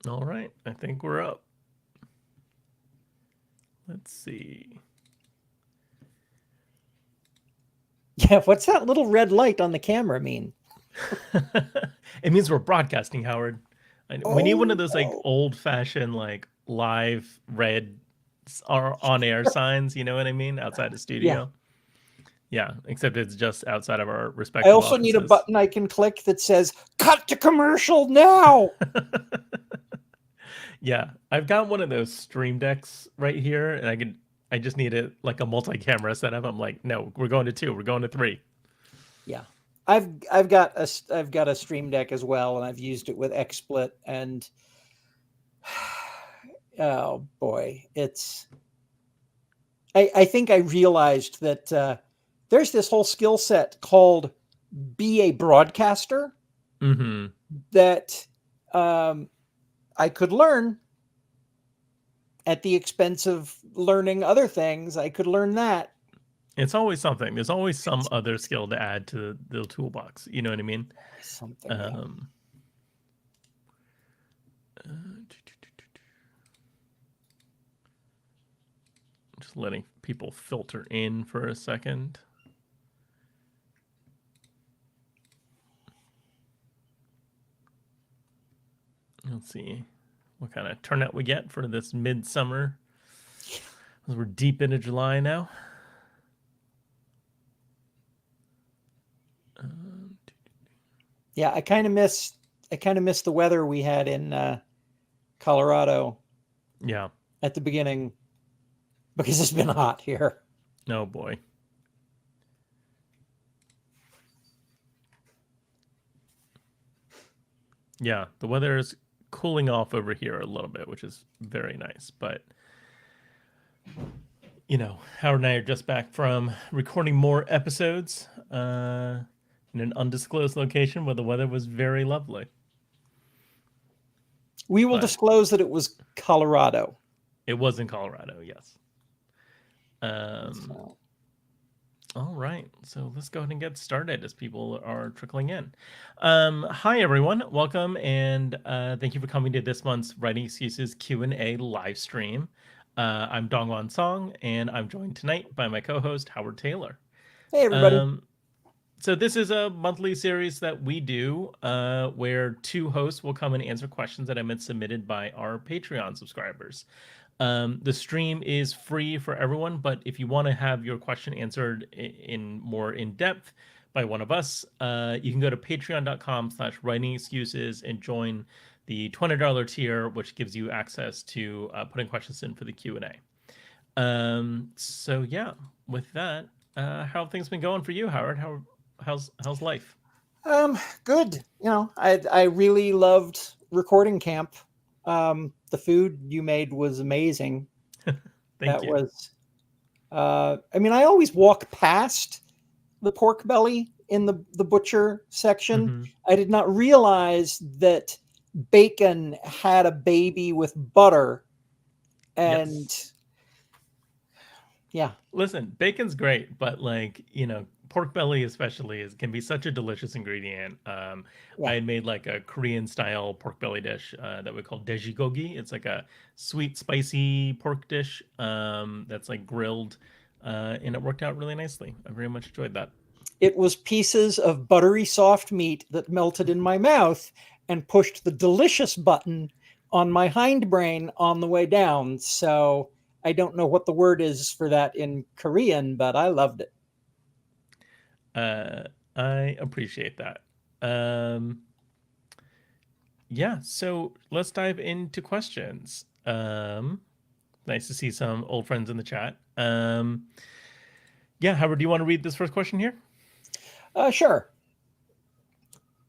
All right, I think we're up. Let's see. Yeah, what's that little red light on the camera mean? It means we're broadcasting, Howard. We need one of Oh, those like no. old-fashioned like live red on-air signs. You know what I mean? Outside the Yeah. studio. Yeah, except it's just outside of our I respective also need a offices. button I can click that says "Cut to commercial now." Yeah, I've got one of those stream decks right here, and I just need it like a multi-camera setup. I'm like, no, we're going to two, we're going to three. Yeah, I've got a Stream Deck as well, and I've used it with XSplit, and oh boy, I think I realized that there's this whole skill set called be a broadcaster Mm-hmm. that um, I could learn at the expense of learning other things. I could learn that. It's always something. There's always some other skill to add to the toolbox. You know what I mean? Something, yeah. Um, just letting people filter in for a second. Let's see what kind of turnout we get for this midsummer. We're deep into July now. Yeah, I kind of miss the weather we had in Colorado Yeah. at the beginning because it's been hot here. Oh boy. Yeah, the weather is cooling off over here a little bit, which is very nice. But Howard and I are just back from recording more episodes in an undisclosed location where the weather was very lovely. We will But disclose that it was Colorado. it was in Colorado, yes. Um, So, all right, so let's go ahead and get started as people are trickling in. Hi, everyone. Welcome, and thank you for coming to this month's Writing Excuses Q&A live stream. I'm Dongwan Song, and I'm joined tonight by my co-host, Howard Taylor. hey, everybody. Um, so this is a monthly series that we do where two hosts will come and answer questions that have been submitted by our Patreon subscribers. The stream is free for everyone, but if you want to have your question answered in more in depth by one of us, you can go to patreon.com/writing excuses and join the $20 tier, which gives you access to putting questions in for the Q&A. So yeah, with that, how have things been going for you, Howard? How's life? Good. I really loved recording camp. The food you made was amazing. Thank That you. was. I mean, I always walk past the pork belly in the butcher section. Hmm. I did not realize that bacon had a baby with butter, and Yes. yeah, Listen, bacon's great, but pork belly especially is can be such a delicious ingredient. I yeah. had made like a Korean style pork belly dish that we call dejigogi. It's like a sweet, spicy pork dish that's like grilled, and it worked out really nicely. I very much enjoyed that. It was pieces of buttery soft meat that melted in my mouth and pushed the delicious button on my hindbrain on the way down. So I don't know what the word is for that in Korean, but I loved it. Uh, I appreciate that. Um, yeah, so let's dive into questions. Nice to see some old friends in the chat. Yeah, Howard, do you want to read this first question here? Sure.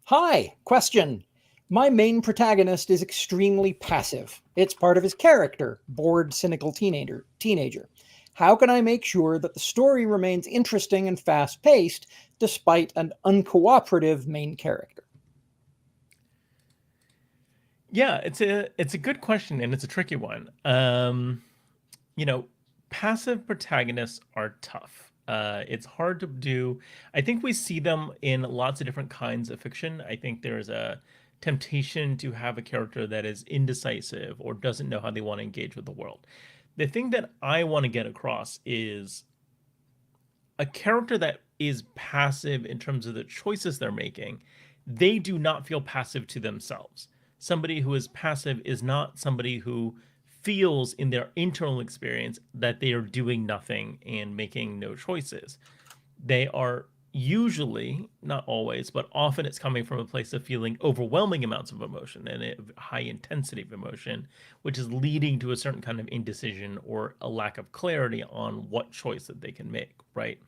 Hi, question. My main protagonist is extremely passive. It's part of his character, bored, cynical teenager. How can I make sure that the story remains interesting and fast paced despite an uncooperative main character? Yeah, it's a good question and it's a tricky one. You know, passive protagonists are tough. It's hard to do. I think we see them in lots of different kinds of fiction. I think there's a temptation to have a character that is indecisive or doesn't know how they want to engage with the world. The thing that I want to get across is a character that is passive in terms of the choices they're making, they do not feel passive to themselves. Somebody who is passive is not somebody who feels in their internal experience that they are doing nothing and making no choices. They are usually, not always, but often it's coming from a place of feeling overwhelming amounts of emotion and a high intensity of emotion, which is leading to a certain kind of indecision or a lack of clarity on what choice that they can make, right?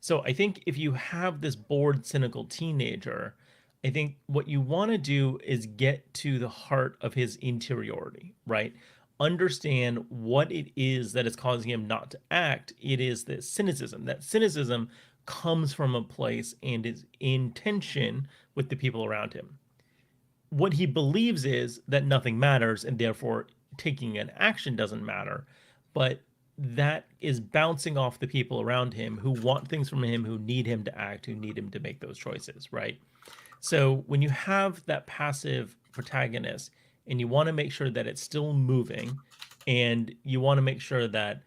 So I think if you have this bored, cynical teenager, I think what you want to do is get to the heart of his interiority, right? Understand what it is that is causing him not to act. It is the cynicism. That cynicism comes from a place and is in tension with the people around him. What he believes is that nothing matters and therefore taking an action doesn't matter. But that is bouncing off the people around him who want things from him, who need him to act, who need him to make those choices, right? So when you have that passive protagonist and you want to make sure that it's still moving and you want to make sure that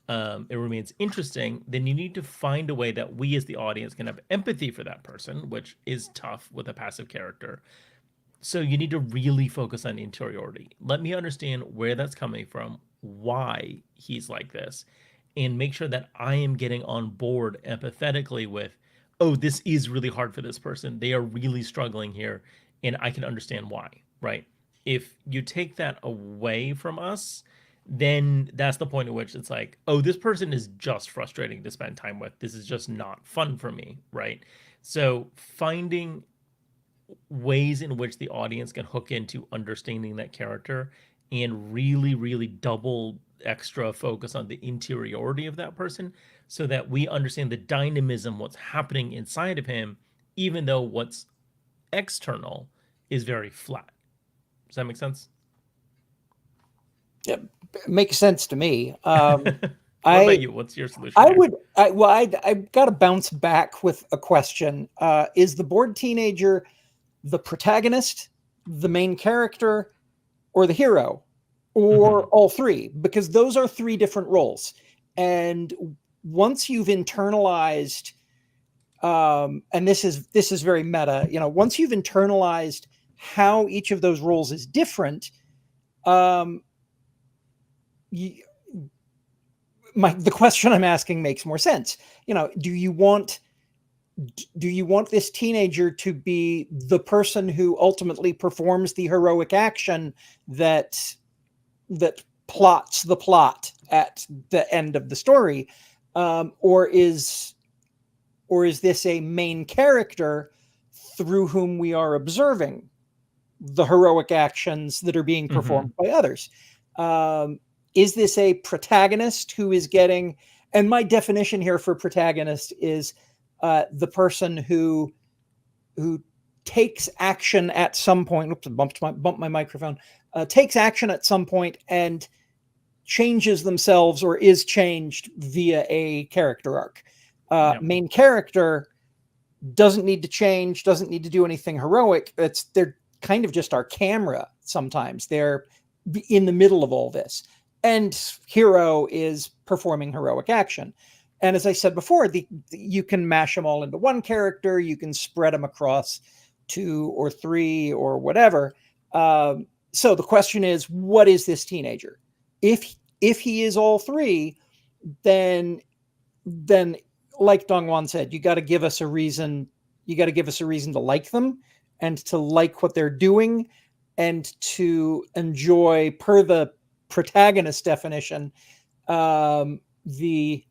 it remains interesting, then you need to find a way that we as the audience can have empathy for that person, which is tough with a passive character. So you need to really focus on interiority. Let me understand where that's coming from, why he's like this, and make sure that I am getting on board empathetically with, oh, this is really hard for this person. They are really struggling here, and I can understand why, right? If you take that away from us, then that's the point at which it's like, oh, this person is just frustrating to spend time with. This is just not fun for me, right? So finding ways in which the audience can hook into understanding that character and really, really double extra focus on the interiority of that person so that we understand the dynamism, what's happening inside of him, even though what's external is very flat. Does that make sense? Yeah, makes sense to me. What about you? What's your solution? I've got to bounce back with a question. Is the bored teenager the protagonist, the main character, or the hero, or all three? Because those are three different roles. And once you've internalized, and this is very meta, once you've internalized how each of those roles is different, the question I'm asking makes more sense. Do you want this teenager to be the person who ultimately performs the heroic action that plots the plot at the end of the story, or is this a main character through whom we are observing the heroic actions that are being performed by others? Is this a protagonist who is getting, and my definition here for protagonist is the person who takes action at some point. Oops, bumped my microphone. Takes action at some point and changes themselves or is changed via a character arc. Main character doesn't need to change, doesn't need to do anything heroic. They're kind of just our camera sometimes. They're in the middle of all this. And hero is performing heroic action. And as I said before, you can mash them all into one character. You can spread them across 2 or 3 or whatever. So the question is, what is this teenager? If he is all 3, then like Dongwon said, you got to give us a reason. You got to give us a reason to like them and to like what they're doing and to enjoy, per the protagonist definition, the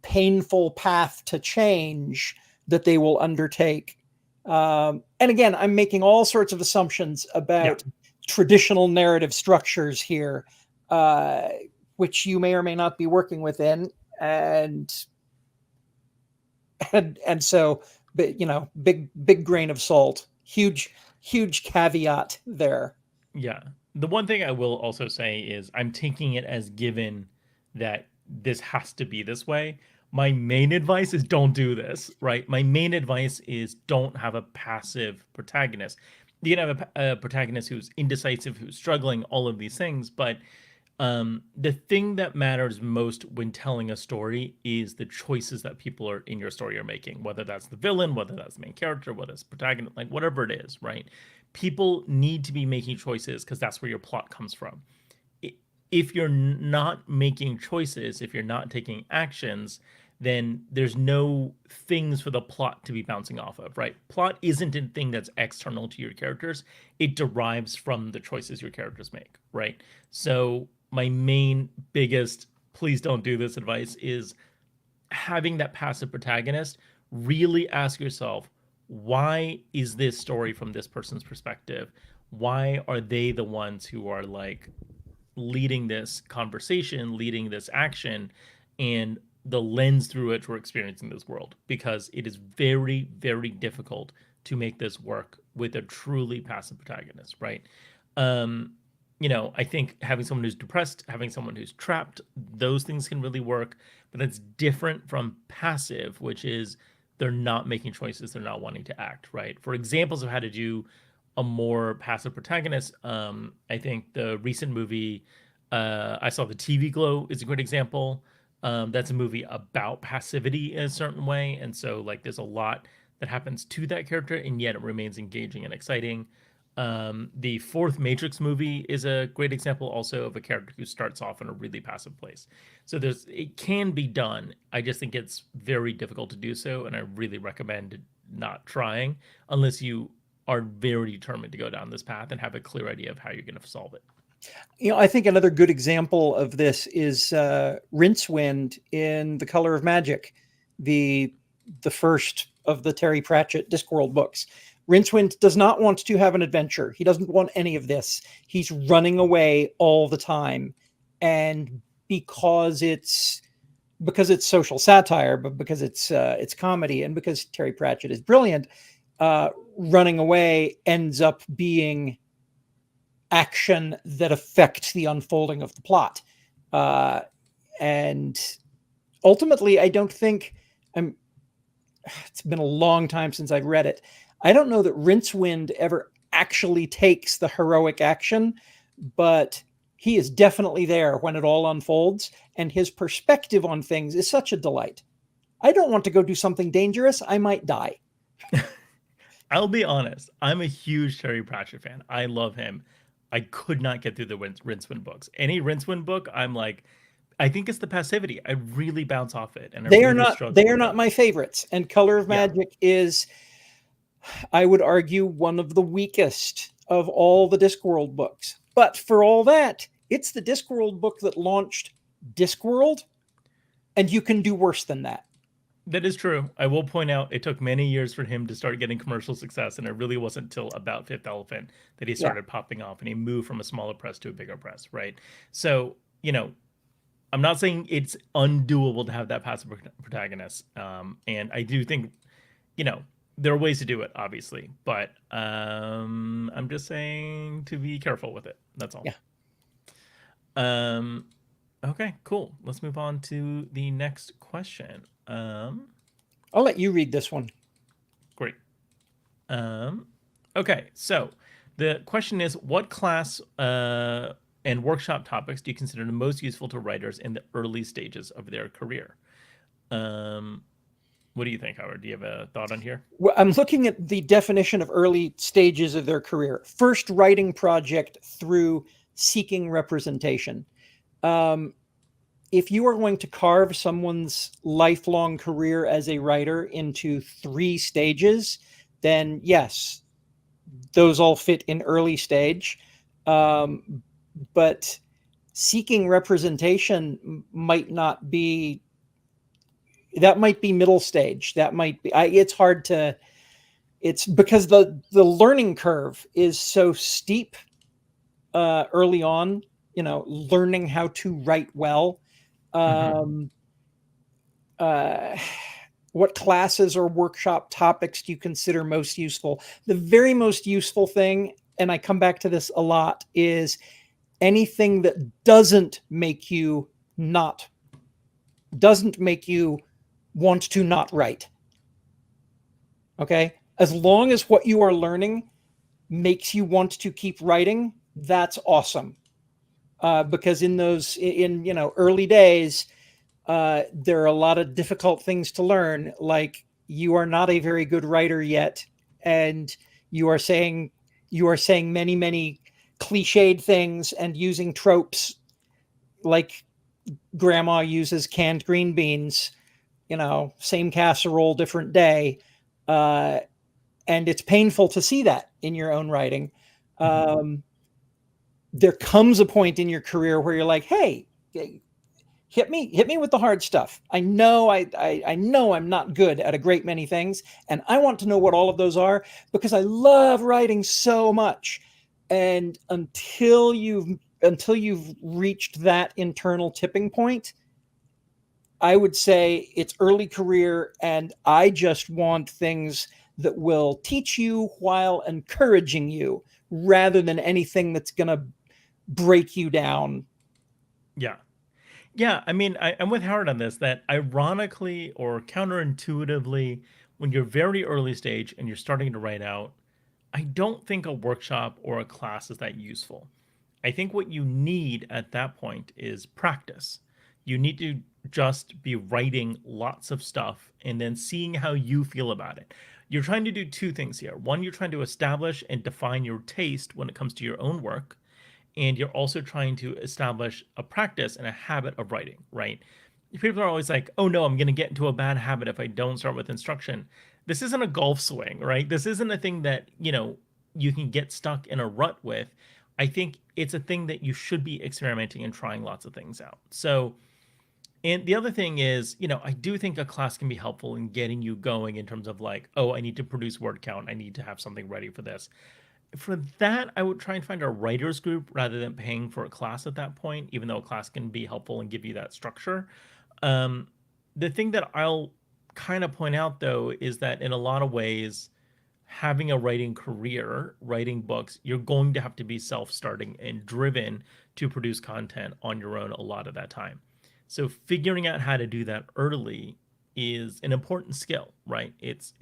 painful path to change that they will undertake. And again, I'm making all sorts of assumptions about traditional narrative structures here, which you may or may not be working within. And so, big grain of salt, huge caveat there. Yeah. The one thing I will also say is I'm taking it as given that this has to be this way. My main advice is don't do this, right? My main advice is don't have a passive protagonist. you can have a protagonist who's indecisive, who's struggling, all of these things, but the thing that matters most when telling a story is the choices that people are in your story are making, whether that's the villain, whether that's the main character, whether it's protagonist, like whatever it is, right? People need to be making choices because that's where your plot comes from. If you're not making choices, if you're not taking actions, then there's no things for the plot to be bouncing off of, right? Plot isn't a thing that's external to your characters. It derives from the choices your characters make, right? So my main biggest please don't do this advice is having that passive protagonist. Really ask yourself, why is this story from this person's perspective? Why are they the ones who are like leading this conversation, leading this action, and the lens through which we're experiencing this world? Because it is very, very difficult to make this work with a truly passive protagonist, right? I think having someone who's depressed, having someone who's trapped, those things can really work, but that's different from passive, which is they're not making choices, they're not wanting to act, right? For examples of how to do a more passive protagonist, I think the recent movie I saw, The TV Glow, is a great example. That's a movie about passivity in a certain way, and so like there's a lot that happens to that character, and yet it remains engaging and exciting. The fourth Matrix movie is a great example also of a character who starts off in a really passive place. So it can be done. I just think it's very difficult to do so, and I really recommend not trying unless you are very determined to go down this path and have a clear idea of how you're going to solve it. I think another good example of this is Rincewind in The Color of Magic, the first of the Terry Pratchett Discworld books. Rincewind does not want to have an adventure. He doesn't want any of this. He's running away all the time. And because it's social satire, but because it's comedy, and because Terry Pratchett is brilliant, running away ends up being action that affects the unfolding of the plot. And ultimately, I don't think it's been a long time since I've read it. I don't know that Rincewind ever actually takes the heroic action, but he is definitely there when it all unfolds, and his perspective on things is such a delight. I don't want to go do something dangerous. I might die. I'll be honest. I'm a huge Terry Pratchett fan. I love him. I could not get through the Rincewind books. Any Rincewind book, I'm like, I think it's the passivity. I really bounce off it, and they are not my favorites. And Color of Magic is, I would argue, one of the weakest of all the Discworld books. But for all that, it's the Discworld book that launched Discworld, and you can do worse than that. That is true. I will point out it took many years for him to start getting commercial success, and it really wasn't until about Fifth Elephant that he started popping off, and he moved from a smaller press to a bigger press, right? So, I'm not saying it's undoable to have that passive protagonist, and I do think, there are ways to do it, obviously, but I'm just saying to be careful with it. That's all. Yeah. Okay, cool. Let's move on to the next question. I'll let you read this one. Great. Okay, so the question is, what class and workshop topics do you consider the most useful to writers in the early stages of their career? What do you think, Howard? Do you have a thought on here? Well, I'm looking at the definition of early stages of their career. First writing project through seeking representation. If you are going to carve someone's lifelong career as a writer into 3 stages, then yes, those all fit in early stage. But seeking representation might be middle stage. That might be, it's hard to, it's because the learning curve is so steep early on, learning how to write well. What classes or workshop topics do you consider most useful? The very most useful thing, and I come back to this a lot, is anything that doesn't make you want to not write. Okay? As long as what you are learning makes you want to keep writing, that's awesome. Because in those early days, there are a lot of difficult things to learn, like you are not a very good writer yet, and you are saying many cliched things and using tropes like grandma uses canned green beans, same casserole, different day. And it's painful to see that in your own writing. There comes a point in your career where you're like, hey, hit me with the hard stuff. I know I'm not good at a great many things, and I want to know what all of those are because I love writing so much. And until you've reached that internal tipping point, I would say it's early career, and I just want things that will teach you while encouraging you rather than anything that's going to break you down. Yeah. Yeah, I mean, I'm with Howard on this, that ironically or counterintuitively, when you're very early stage and you're starting to write out, I don't think a workshop or a class is that useful. I think what you need at that point is practice. You need to just be writing lots of stuff and then seeing how you feel about it. You're trying to do two things here. One, you're trying to establish and define your taste when it comes to your own work, and you're also trying to establish a practice and a habit of writing, right? People are always like, oh no, I'm going to get into a bad habit if I don't start with instruction. This isn't a golf swing, right? This isn't a thing that, you can get stuck in a rut with. I think it's a thing that you should be experimenting and trying lots of things out. So, and the other thing is, I do think a class can be helpful in getting you going in terms of like, oh, I need to produce word count. I need to have something ready for this. For that, I would try and find a writers group rather than paying for a class at that point, even though a class can be helpful and give you that structure. The thing that I'll kind of point out, though, is that in a lot of ways, having a writing career, writing books, you're going to have to be self-starting and driven to produce content on your own a lot of that time. So figuring out how to do that early is an important skill, right? It's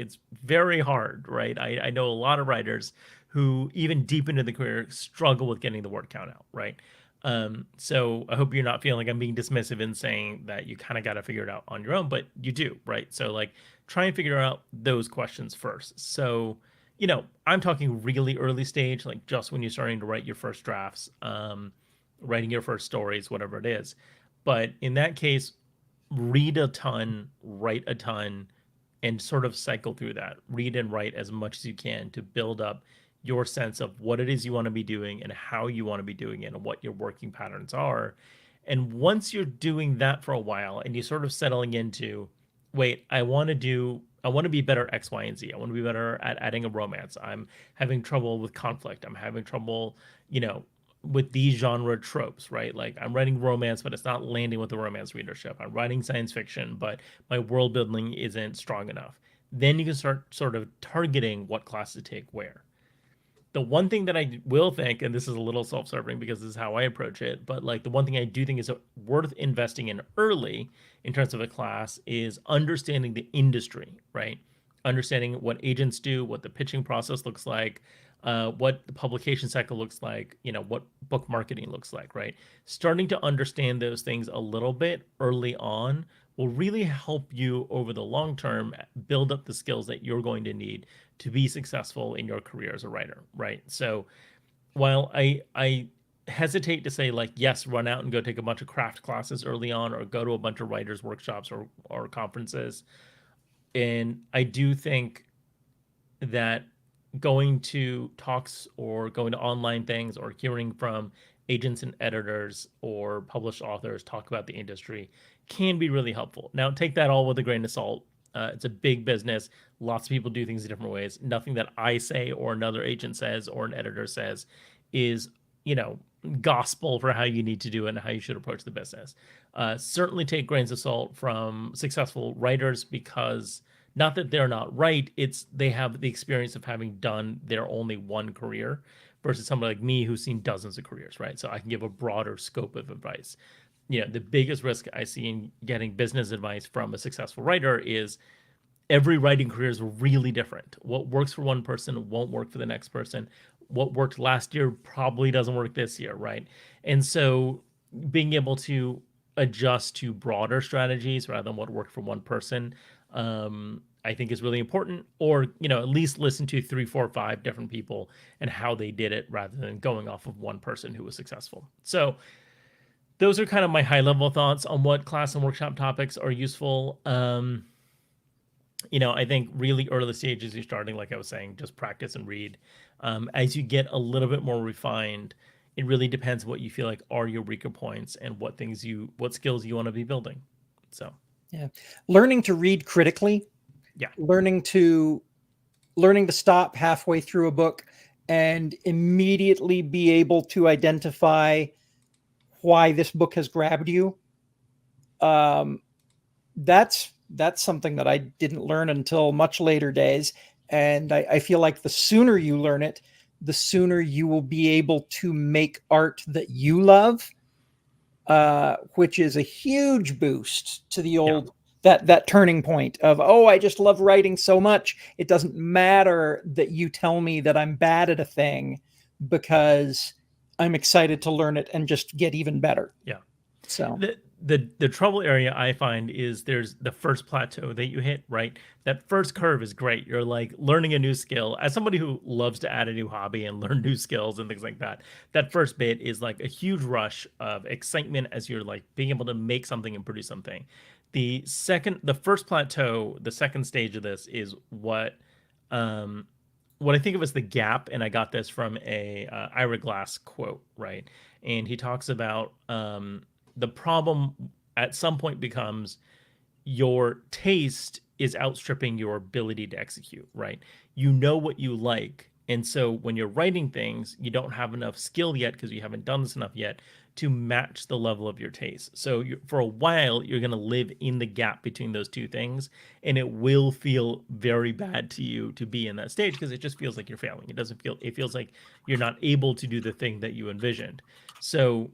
very hard, right? I know a lot of writers who even deep into the career struggle with getting the word count out, right? So I hope you're not feeling like I'm being dismissive in saying that you kind of got to figure it out on your own, but you do, right? So like try and figure out those questions first. So, I'm talking really early stage, like just when you're starting to write your first drafts, writing your first stories, whatever it is. But in that case, read a ton, write a ton, and sort of cycle through that. Read and write as much as you can to build up your sense of what it is you want to be doing and how you want to be doing it and what your working patterns are. And once you're doing that for a while and you're sort of settling into, wait, I want to be better at X, Y, and Z. I want to be better at adding a romance. I'm having trouble with conflict. I'm having trouble, with these genre tropes, right? Like I'm writing romance, but it's not landing with the romance readership. I'm writing science fiction, but my world building isn't strong enough. Then you can start sort of targeting what class to take where. The one thing that I will think, and this is a little self-serving because this is how I approach it, but like the one thing I do think is worth investing in early in terms of a class is understanding the industry, right? Understanding what agents do, what the pitching process looks like, what the publication cycle looks like, what book marketing looks like, right? Starting to understand those things a little bit early on will really help you over the long term build up the skills that you're going to need to be successful in your career as a writer, right? So while I hesitate to say like, yes, run out and go take a bunch of craft classes early on or go to a bunch of writers workshops or conferences, and I do think that going to talks or going to online things or hearing from agents and editors or published authors talk about the industry can be really helpful. Now, take that all with a grain of salt. It's a big business. Lots of people do things in different ways. Nothing that I say or another agent says or an editor says is, gospel for how you need to do it and how you should approach the business. Certainly take grains of salt from successful writers because not that they're not right, it's they have the experience of having done their only one career versus someone like me who's seen dozens of careers, right? So I can give a broader scope of advice. The biggest risk I see in getting business advice from a successful writer is every writing career is really different. What works for one person won't work for the next person. what worked last year probably doesn't work this year, right? And so being able to adjust to broader strategies rather than what worked for one person, I think is really important. Or, at least listen to 3, 4, 5 different people and how they did it rather than going off of one person who was successful. So those are kind of my high level thoughts on what class and workshop topics are useful. I think really early stages, you're starting, like I was saying, just practice and read. As you get a little bit more refined, it really depends what you feel like are your weaker points and what skills you want to be building. So, yeah, learning to read critically, learning to stop halfway through a book and immediately be able to identify why this book has grabbed you. That's something that I didn't learn until much later days. And I feel like the sooner you learn it, the sooner you will be able to make art that you love, which is a huge boost to the old, that turning point of, oh, I just love writing so much. It doesn't matter that you tell me that I'm bad at a thing, because I'm excited to learn it and just get even better. Yeah. So the trouble area I find is there's the first plateau that you hit, right? That first curve is great. You're like learning a new skill. As somebody who loves to add a new hobby and learn new skills and things like that, that first bit is like a huge rush of excitement as you're like being able to make something and produce something. The first plateau, the second stage of this is what I think of as the gap, and I got this from a Ira Glass quote, right? And he talks about the problem at some point becomes your taste is outstripping your ability to execute, right? You know what you like. And so when you're writing things, you don't have enough skill yet because you haven't done this enough yet to match the level of your taste. So for a while, you're going to live in the gap between those two things. And it will feel very bad to you to be in that stage because it just feels like you're failing. It feels like you're not able to do the thing that you envisioned. So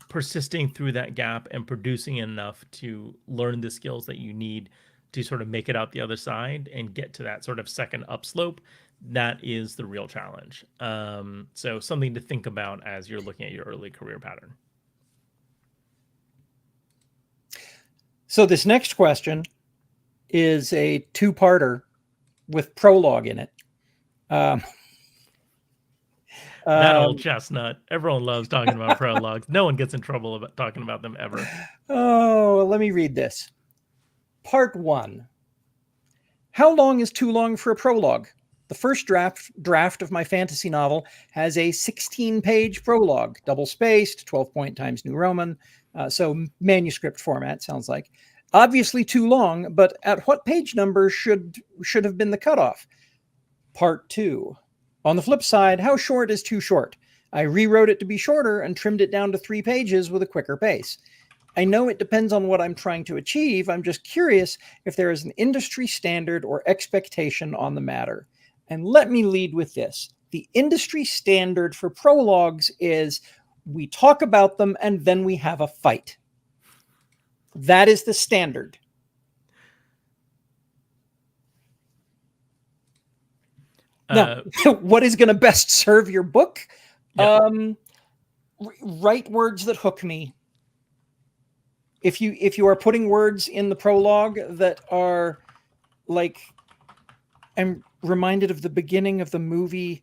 persisting through that gap and producing enough to learn the skills that you need to sort of make it out the other side and get to that sort of second upslope, that is the real challenge. So something to think about as you're looking at your early career pattern. So this next question is a two-parter with prologue in it. That old chestnut. Everyone loves talking about prologues. No one gets in trouble about talking about them ever. Oh, let me read this. Part 1. How long is too long for a prologue? The first draft of my fantasy novel has a 16-page prologue, double-spaced, 12-point Times New Roman, so manuscript format, sounds like. Obviously too long, but at what page number should have been the cutoff? Part 2. On the flip side, how short is too short? I rewrote it to be shorter and trimmed it down to 3 pages with a quicker pace. I know it depends on what I'm trying to achieve. I'm just curious if there is an industry standard or expectation on the matter. And let me lead with this. The industry standard for prologues is we talk about them and then we have a fight. That is the standard. Now, what is going to best serve your book? Write words that hook me. If you are putting words in the prologue that are like, I'm reminded of the beginning of the movie,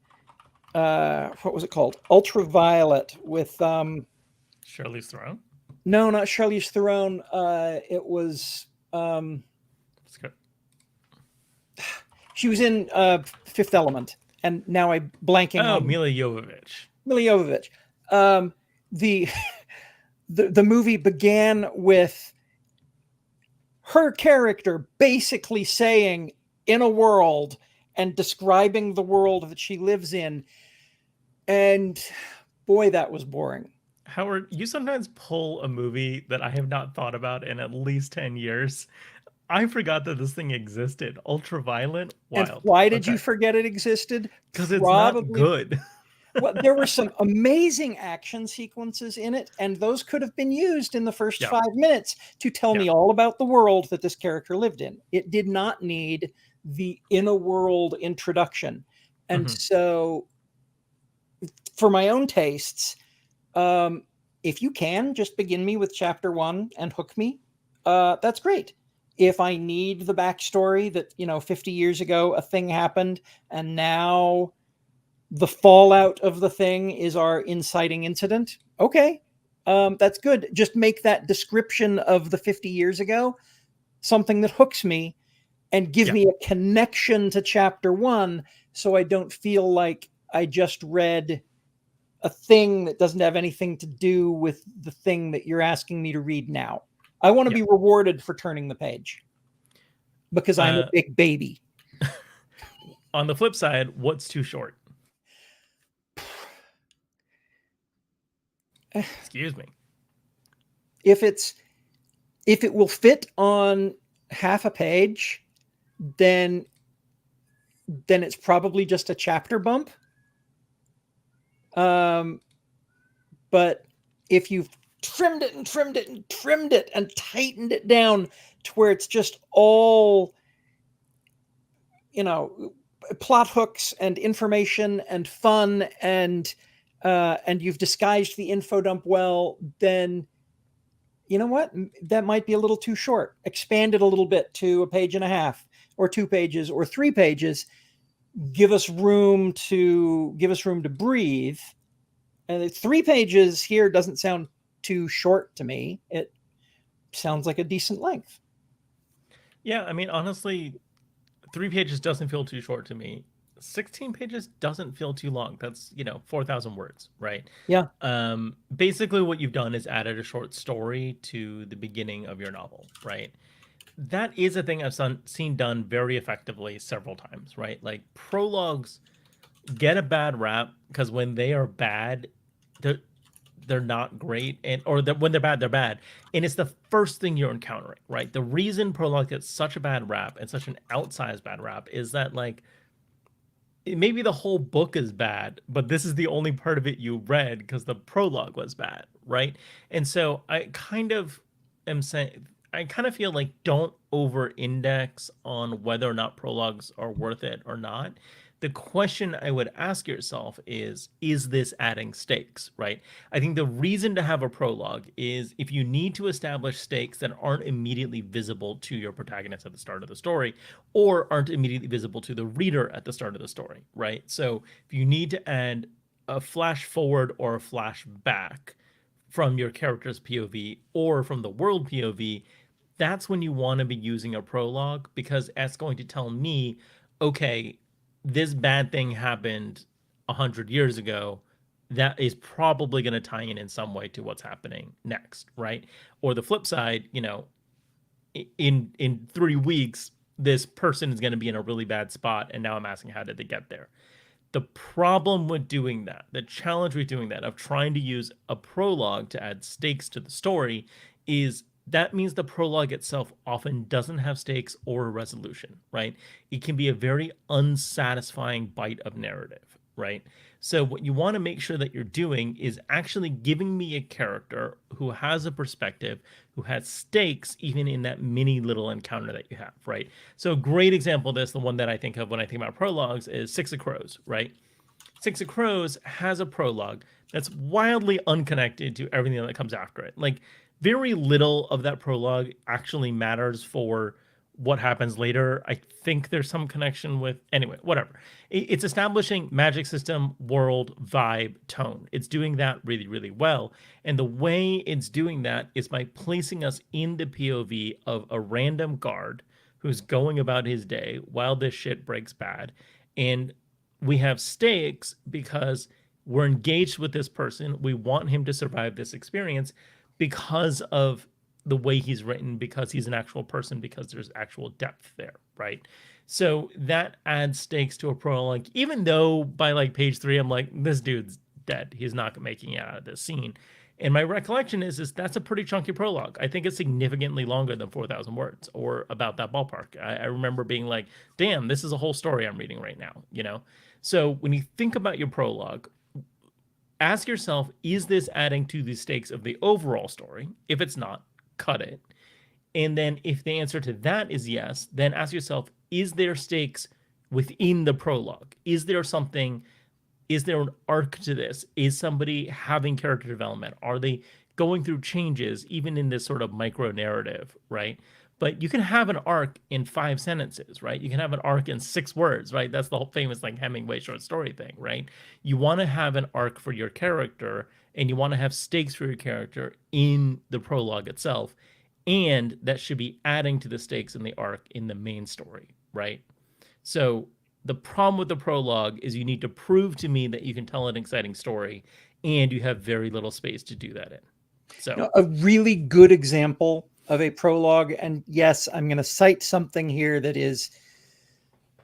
what was it called? Ultraviolet with Charlize Theron? No, not Charlize Theron. It was she was in Fifth Element, and now I'm blanking on Milla Jovovich. Milla Jovovich. The movie began with her character basically saying in a world and describing the world that she lives in. And boy, that was boring. Howard, you sometimes pull a movie that I have not thought about in at least 10 years. I forgot that this thing existed. Ultraviolet? Wild. And why did you forget it existed? Because it's not good. Well, there were some amazing action sequences in it, and those could have been used in the first 5 minutes to tell me all about the world that this character lived in. It did not need the in a world introduction. And so for my own tastes, if you can just begin me with chapter 1 and hook me, that's great. If I need the backstory that, 50 years ago a thing happened and now the fallout of the thing is our inciting incident, okay, that's good. Just make that description of the 50 years ago something that hooks me and give me a connection to chapter 1, so I don't feel like I just read a thing that doesn't have anything to do with the thing that you're asking me to read now. I want to be rewarded for turning the page because I'm a big baby. On the flip side, what's too short? Excuse me. If it will fit on half a page, then it's probably just a chapter bump. But if you've trimmed it and trimmed it and trimmed it and tightened it down to where it's just all, plot hooks and information and fun, and you've disguised the info dump well, then you know what? That might be a little too short. Expand it a little bit to a page and a half or 2 pages or 3 pages. Give us room to breathe. And 3 pages here doesn't sound too short to me. It sounds like a decent length. Yeah, I mean, honestly, 3 pages doesn't feel too short to me. 16 pages doesn't feel too long. That's 4,000 words, right? Yeah. Basically what you've done is added a short story to the beginning of your novel, right? That is a thing I've seen done very effectively several times, right? Like, prologues get a bad rap because when they are bad, they're not great, when they're bad, they're bad, and it's the first thing you're encountering, right? The reason prologue gets such a bad rap and such an outsized bad rap is that, like, maybe the whole book is bad, but this is the only part of it you read because the prologue was bad, right? And so I kind of feel like don't over-index on whether or not prologues are worth it or not. The question I would ask yourself is this adding stakes, right? I think the reason to have a prologue is if you need to establish stakes that aren't immediately visible to your protagonist at the start of the story, or aren't immediately visible to the reader at the start of the story, right? So if you need to add a flash forward or a flash back from your character's POV or from the world POV, that's when you want to be using a prologue, because that's going to tell me, okay, this bad thing happened 100 years ago. That is probably going to tie in some way to what's happening next, right? Or the flip side, in 3 weeks, this person is going to be in a really bad spot, and now I'm asking, how did they get there? The problem with doing that, the challenge with doing that, of trying to use a prologue to add stakes to the story, is that means the prologue itself often doesn't have stakes or a resolution, right? It can be a very unsatisfying bite of narrative, right? So what you want to make sure that you're doing is actually giving me a character who has a perspective, who has stakes, even in that mini little encounter that you have, right? So a great example of this, the one that I think of when I think about prologues, is Six of Crows, right? Six of Crows has a prologue that's wildly unconnected to everything that comes after it. Like, very little of that prologue actually matters for what happens later. I think there's some connection with, anyway, whatever. It's establishing magic system, world, vibe, tone. It's doing that really, really well. And the way it's doing that is by placing us in the POV of a random guard who's going about his day while this shit breaks bad. And we have stakes because we're engaged with this person. We want him to survive this experience because of the way he's written, because he's an actual person, because there's actual depth there, right? So that adds stakes to a prologue, even though by like page 3, I'm like, this dude's dead. He's not making it out of this scene. And my recollection is that's a pretty chunky prologue. I think it's significantly longer than 4,000 words, or about that ballpark. I remember being like, damn, this is a whole story I'm reading right now, So when you think about your prologue, ask yourself, is this adding to the stakes of the overall story? If it's not, cut it. And then if the answer to that is yes, then ask yourself, is there stakes within the prologue? Is there something is there an arc to this? Is somebody having character development? Are they going through changes, even in this sort of micro narrative, right? But you can have an arc in 5 sentences, right? You can have an arc in 6 words, right? That's the whole famous like Hemingway short story thing, right? You want to have an arc for your character, and you want to have stakes for your character in the prologue itself, and that should be adding to the stakes in the arc in the main story, right? So the problem with the prologue is you need to prove to me that you can tell an exciting story, and you have very little space to do that in. So a really good example of a prologue, and yes, I'm going to cite something here that is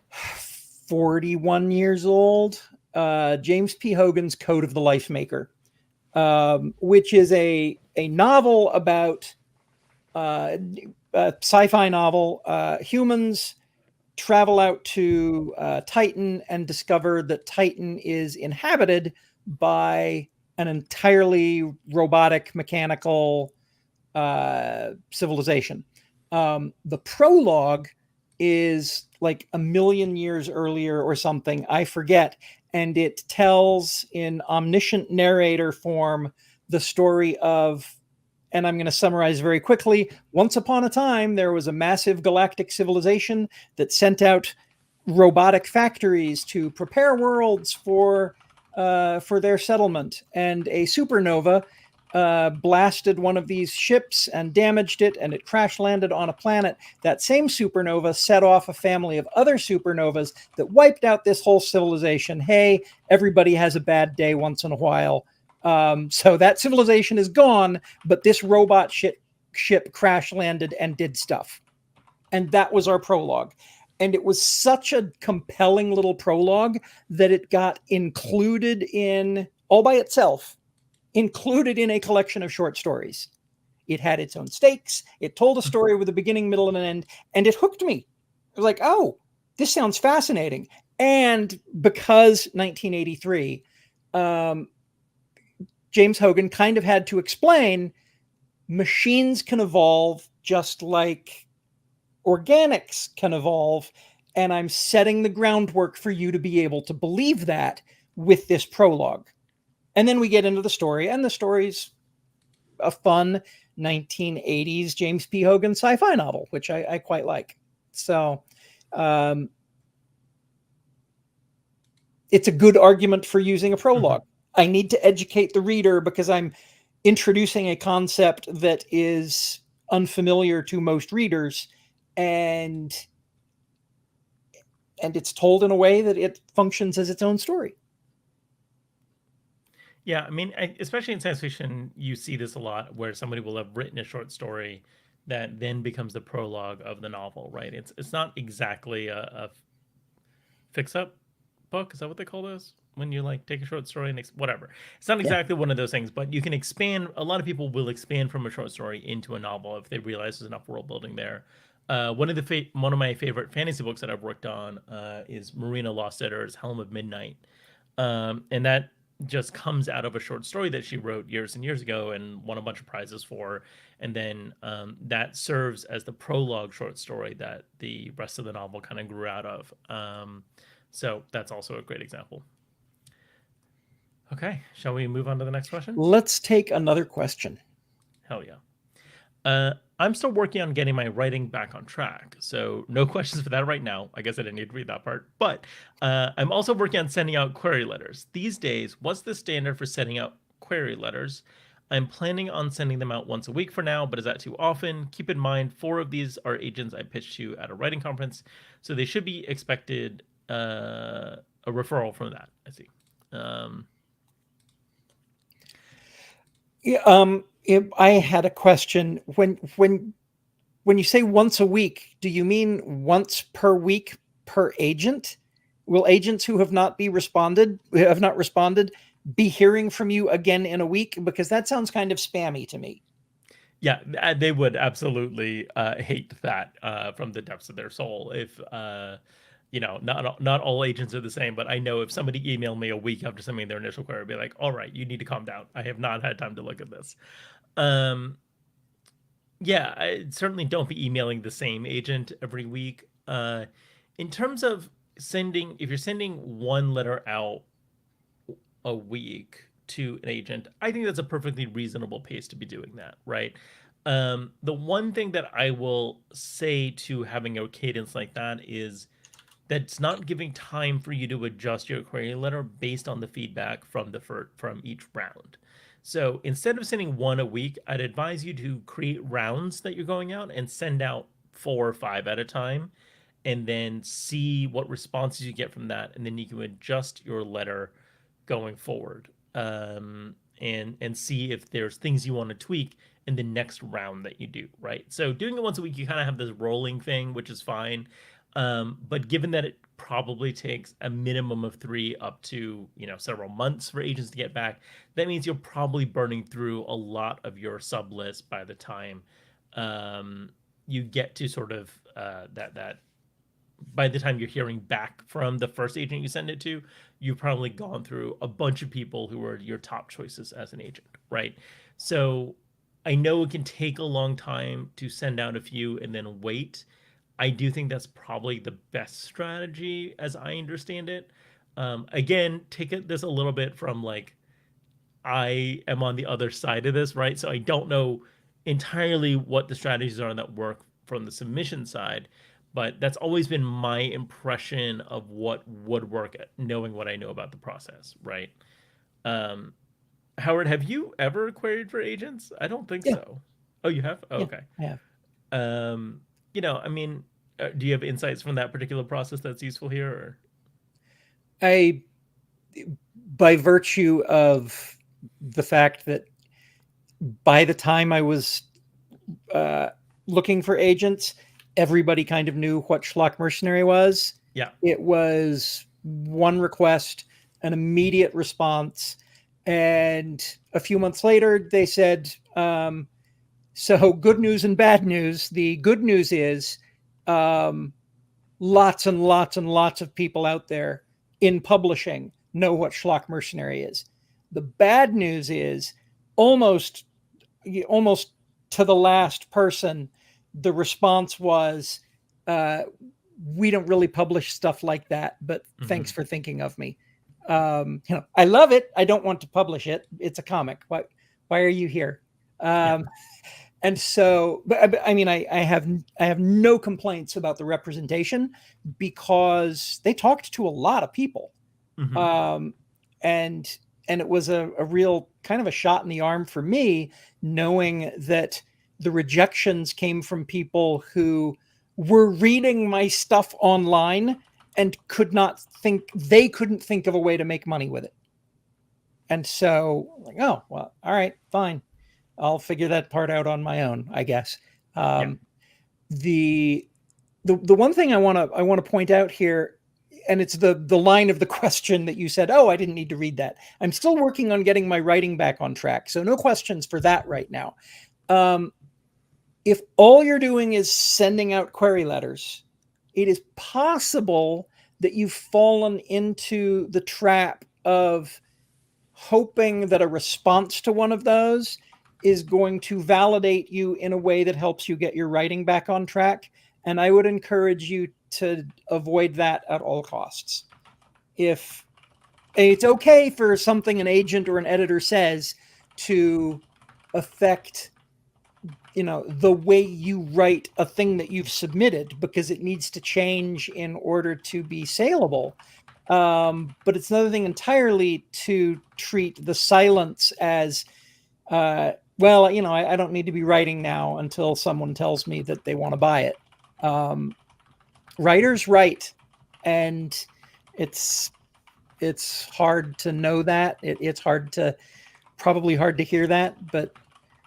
41 years old. James P. Hogan's Code of the Life Maker, which is a novel about a sci-fi novel. Humans travel out to Titan and discover that Titan is inhabited by an entirely robotic, mechanical civilization. The prologue is like a million years earlier or something, I forget, and it tells in omniscient narrator form the story of, and I'm going to summarize very quickly. Once upon a time, there was a massive galactic civilization that sent out robotic factories to prepare worlds for their settlement, and a supernova blasted one of these ships and damaged it, and it crash landed on a planet. That same supernova set off a family of other supernovas that wiped out this whole civilization. Hey, everybody has a bad day once in a while. So that civilization is gone, but this robot ship crash landed and did stuff. And that was our prologue. And it was such a compelling little prologue that it got included in, all by itself, included in a collection of short stories. It had its own stakes. It told a story with a beginning, middle, and an end, and it hooked me. I was like, oh, this sounds fascinating. And because 1983, James Hogan kind of had to explain machines can evolve just like organics can evolve, and I'm setting the groundwork for you to be able to believe that with this prologue. And then we get into the story, and the story's a fun 1980s James P. Hogan sci-fi novel, which I quite like. So it's a good argument for using a prologue. Mm-hmm. I need to educate the reader because I'm introducing a concept that is unfamiliar to most readers, and it's told in a way that it functions as its own story. Yeah, I mean, especially in science fiction, you see this a lot where somebody will have written a short story that then becomes the prologue of the novel, right? It's not exactly a fix-up book. Is that what they call those? When you like take a short story and whatever. It's not exactly one of those things, but you can expand. A lot of people will expand from a short story into a novel if they realize there's enough world building there. One of my favorite fantasy books that I've worked on is Marina Lostedder's Helm of Midnight, and that just comes out of a short story that she wrote years and years ago and won a bunch of prizes for. And then that serves as the prologue short story that the rest of the novel kind of grew out of. So that's also a great example. Okay, shall we move on to the next question? Let's take another question. Hell yeah. I'm still working on getting my writing back on track, so no questions for that right now. I guess I didn't need to read that part. But I'm also working on sending out query letters. These days, what's the standard for sending out query letters? I'm planning on sending them out once a week for now, but is that too often? Keep in mind, 4 of these are agents I pitched to at a writing conference, so they should be expected a referral from that. I see. I had a question. When you say once a week, do you mean once per week per agent? Will agents who have not responded be hearing from you again in a week? Because that sounds kind of spammy to me. Yeah, they would absolutely hate that from the depths of their soul. If not all agents are the same, but I know if somebody emailed me a week after sending their initial query, I'd be like, all right, you need to calm down. I have not had time to look at this. Yeah, I certainly don't be emailing the same agent every week. In terms of if you're sending one letter out a week to an agent, I think that's a perfectly reasonable pace to be doing that, right? The one thing that I will say to having a cadence like that is that's not giving time for you to adjust your query letter based on the feedback from from each round. So instead of sending one a week, I'd advise you to create rounds that you're going out and send out 4 or 5 at a time, and then see what responses you get from that, and then you can adjust your letter going forward, and see if there's things you want to tweak in the next round that you do, right? So doing it once a week, you kind of have this rolling thing, which is fine. But given that it probably takes a minimum of 3 up to several months for agents to get back, that means you're probably burning through a lot of your sub list by the time you get to sort of that by the time you're hearing back from the first agent you send it to, you've probably gone through a bunch of people who are your top choices as an agent, right? So I know it can take a long time to send out a few and then wait. I do think that's probably the best strategy as I understand it. Again, take this a little bit from like, I am on the other side of this, right? So I don't know entirely what the strategies are that work from the submission side, but that's always been my impression of what would work, knowing what I know about the process, right? Um, Howard, have you ever queried for agents? I don't think Yeah. so. Oh, you have? Oh, Yeah, okay. I have. I mean, do you have insights from that particular process that's useful here? Or? I, by virtue of the fact that by the time I was looking for agents, everybody kind of knew what Schlock Mercenary was. Yeah. It was one request, an immediate response. And a few months later, they said, so good news and bad news. The good news is lots and lots and lots of people out there in publishing know what Schlock Mercenary is. The bad news is almost to the last person, the response was, we don't really publish stuff like that, but thanks for thinking of me. I love it. I don't want to publish it. It's a comic. Why are you here? And so, but I mean, I have no complaints about the representation because they talked to a lot of people. And it was a real kind of a shot in the arm for me, knowing that the rejections came from people who were reading my stuff online and couldn't think of a way to make money with it. And so like, oh, well, all right, fine. I'll figure that part out on my own, I guess. The one thing I want to point out here, and it's the line of the question that you said, oh, I didn't need to read that. I'm still working on getting my writing back on track. So no questions for that right now. If all you're doing is sending out query letters, it is possible that you've fallen into the trap of hoping that a response to one of those is going to validate you in a way that helps you get your writing back on track. And I would encourage you to avoid that at all costs. If it's okay for something an agent or an editor says to affect, the way you write a thing that you've submitted, because it needs to change in order to be saleable. But it's another thing entirely to treat the silence as, well, I don't need to be writing now until someone tells me that they want to buy it. Writers write, and it's hard to know that. It's probably hard to hear that, but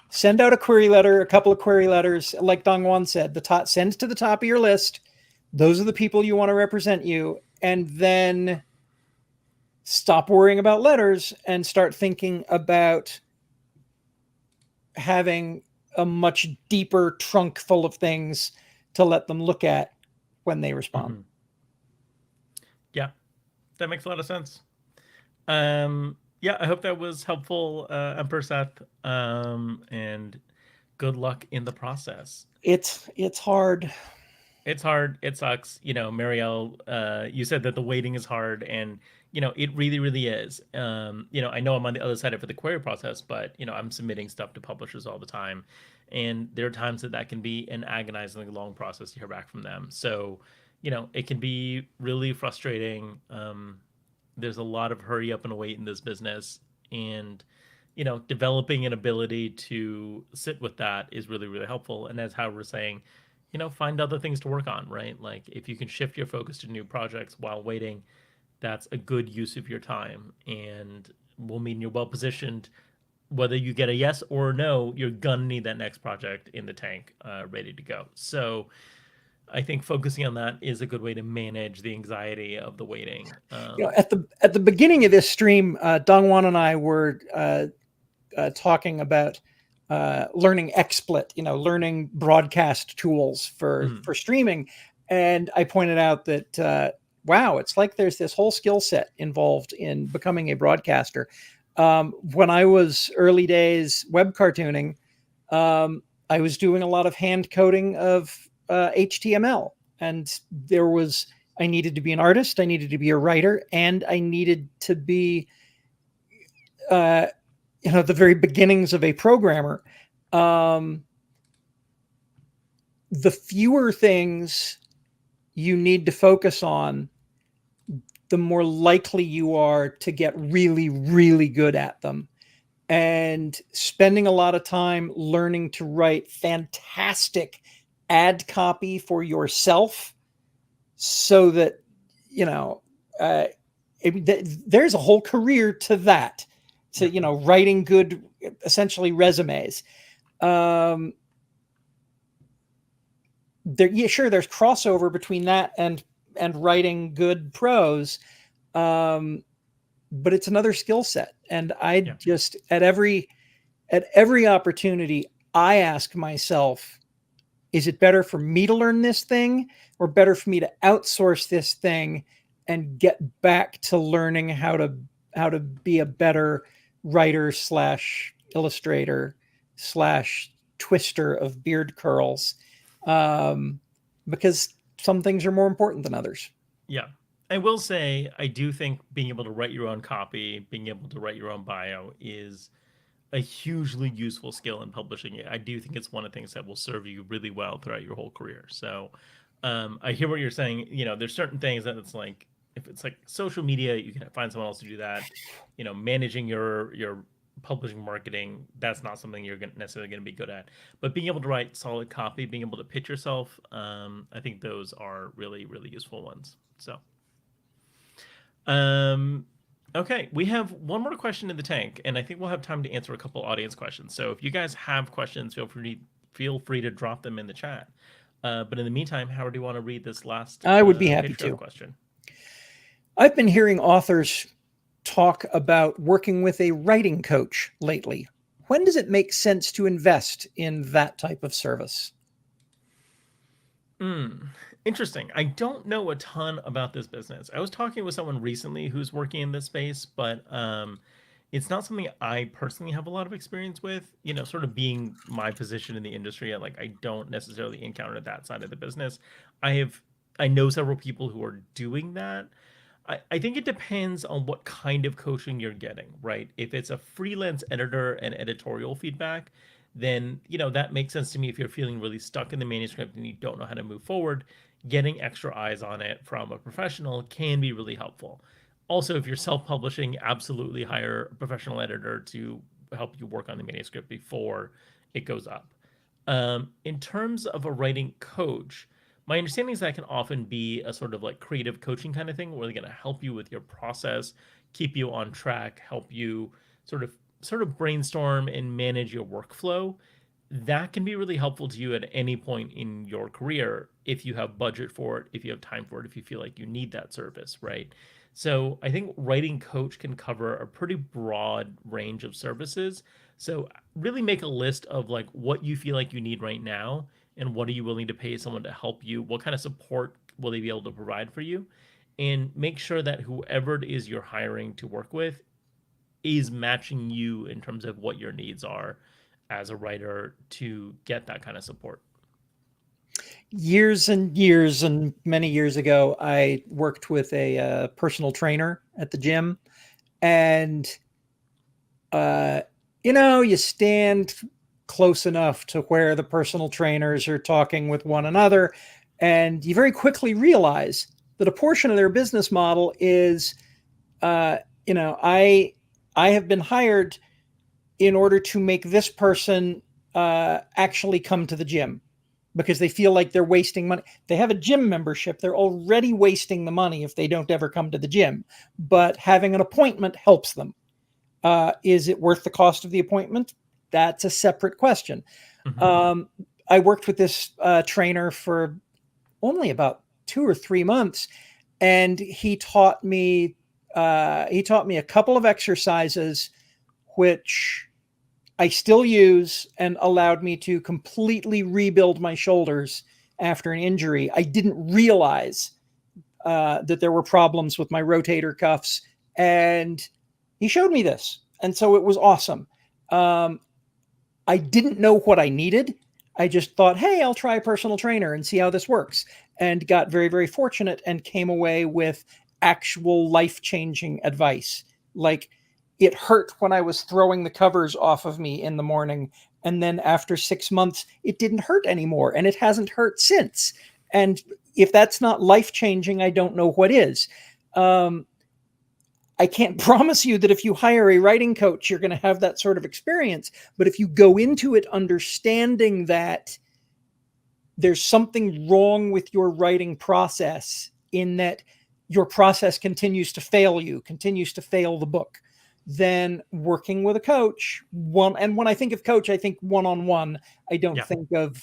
send out a query letter, a couple of query letters. Like Dongwon said, send to the top of your list. Those are the people you want to represent you. And then stop worrying about letters and start thinking about having a much deeper trunk full of things to let them look at when they respond. Yeah, that makes a lot of sense. I hope that was helpful, Emperor Seth, and good luck in the process. It's hard. It's hard. It sucks. Marielle, you said that the waiting is hard, and it really, really is. I know I'm on the other side of it for the query process, but I'm submitting stuff to publishers all the time, and there are times that can be an agonizingly long process to hear back from them. So, it can be really frustrating. There's a lot of hurry up and wait in this business, and developing an ability to sit with that is really, really helpful. And as how we're saying, find other things to work on, right? Like if you can shift your focus to new projects while waiting, that's a good use of your time and will mean you're well positioned. Whether you get a yes or a no, you're gonna need that next project in the tank, ready to go. So I think focusing on that is a good way to manage the anxiety of the waiting. At the beginning of this stream, Dongwan and I were talking about learning XSplit, learning broadcast tools for streaming, and I pointed out that wow, it's like there's this whole skill set involved in becoming a broadcaster. When I was early days web cartooning, I was doing a lot of hand coding of HTML, and I needed to be an artist, I needed to be a writer, and I needed to be the very beginnings of a programmer. The fewer things you need to focus on, the more likely you are to get really, really good at them. And spending a lot of time learning to write fantastic ad copy for yourself so that, there's a whole career to that. To, writing good, essentially resumes. There's there's crossover between that and writing good prose, but it's another skill set. And I just at every opportunity, I ask myself, is it better for me to learn this thing or better for me to outsource this thing and get back to learning how to be a better writer / illustrator / twister of beard curls, because some things are more important than others. Yeah. I will say, I do think being able to write your own copy, being able to write your own bio is a hugely useful skill in publishing it. I do think it's one of the things that will serve you really well throughout your whole career. So I hear what you're saying. There's certain things that it's like, if it's like social media, you can find someone else to do that. Managing your publishing marketing, that's not something you're necessarily going to be good at. But being able to write solid copy, being able to pitch yourself, I think those are really, really useful ones. So, okay, we have one more question in the tank, and I think we'll have time to answer a couple audience questions. So if you guys have questions, feel free to drop them in the chat. But in the meantime, Howard, do you want to read this last? I would be happy Patreon to. Question. I've been hearing authors talk about working with a writing coach lately. When does it make sense to invest in that type of service? Interesting. I don't know a ton about this business. I was talking with someone recently who's working in this space, but it's not something I personally have a lot of experience with. Sort of being my position in the industry, I don't necessarily encounter that side of the business. I know several people who are doing that. I think it depends on what kind of coaching you're getting, right? If it's a freelance editor and editorial feedback, then that makes sense to me. If you're feeling really stuck in the manuscript and you don't know how to move forward, getting extra eyes on it from a professional can be really helpful. Also, if you're self-publishing, absolutely hire a professional editor to help you work on the manuscript before it goes up. In terms of a writing coach, my understanding is that can often be a sort of like creative coaching kind of thing, where they're going to help you with your process, keep you on track, help you sort of brainstorm and manage your workflow. That can be really helpful to you at any point in your career if you have budget for it, if you have time for it, if you feel like you need that service, right? So I think writing coach can cover a pretty broad range of services. So really make a list of like what you feel like you need right now and what are you willing to pay someone to help you? What kind of support will they be able to provide for you? And make sure that whoever it is you're hiring to work with is matching you in terms of what your needs are as a writer to get that kind of support. Years and years and many years ago, I worked with a personal trainer at the gym, and you stand close enough to where the personal trainers are talking with one another, and you very quickly realize that a portion of their business model is, I have been hired in order to make this person actually come to the gym because they feel like they're wasting money. They have a gym membership. They're already wasting the money if they don't ever come to the gym, but having an appointment helps them. Is it worth the cost of the appointment? That's a separate question. I worked with this trainer for only about 2 or 3 months, and he taught me a couple of exercises which I still use and allowed me to completely rebuild my shoulders after an injury. I didn't realize that there were problems with my rotator cuffs, and he showed me this. And so it was awesome. I didn't know what I needed. I just thought, hey, I'll try a personal trainer and see how this works. And got very, very fortunate and came away with actual life-changing advice. Like, it hurt when I was throwing the covers off of me in the morning. And then after 6 months, it didn't hurt anymore. And it hasn't hurt since. And if that's not life-changing, I don't know what is. I can't promise you that if you hire a writing coach, you're going to have that sort of experience. But if you go into it understanding that there's something wrong with your writing process, in that your process continues to fail you, continues to fail the book, then working with a coach, and when I think of coach, I think one-on-one. I don't think of,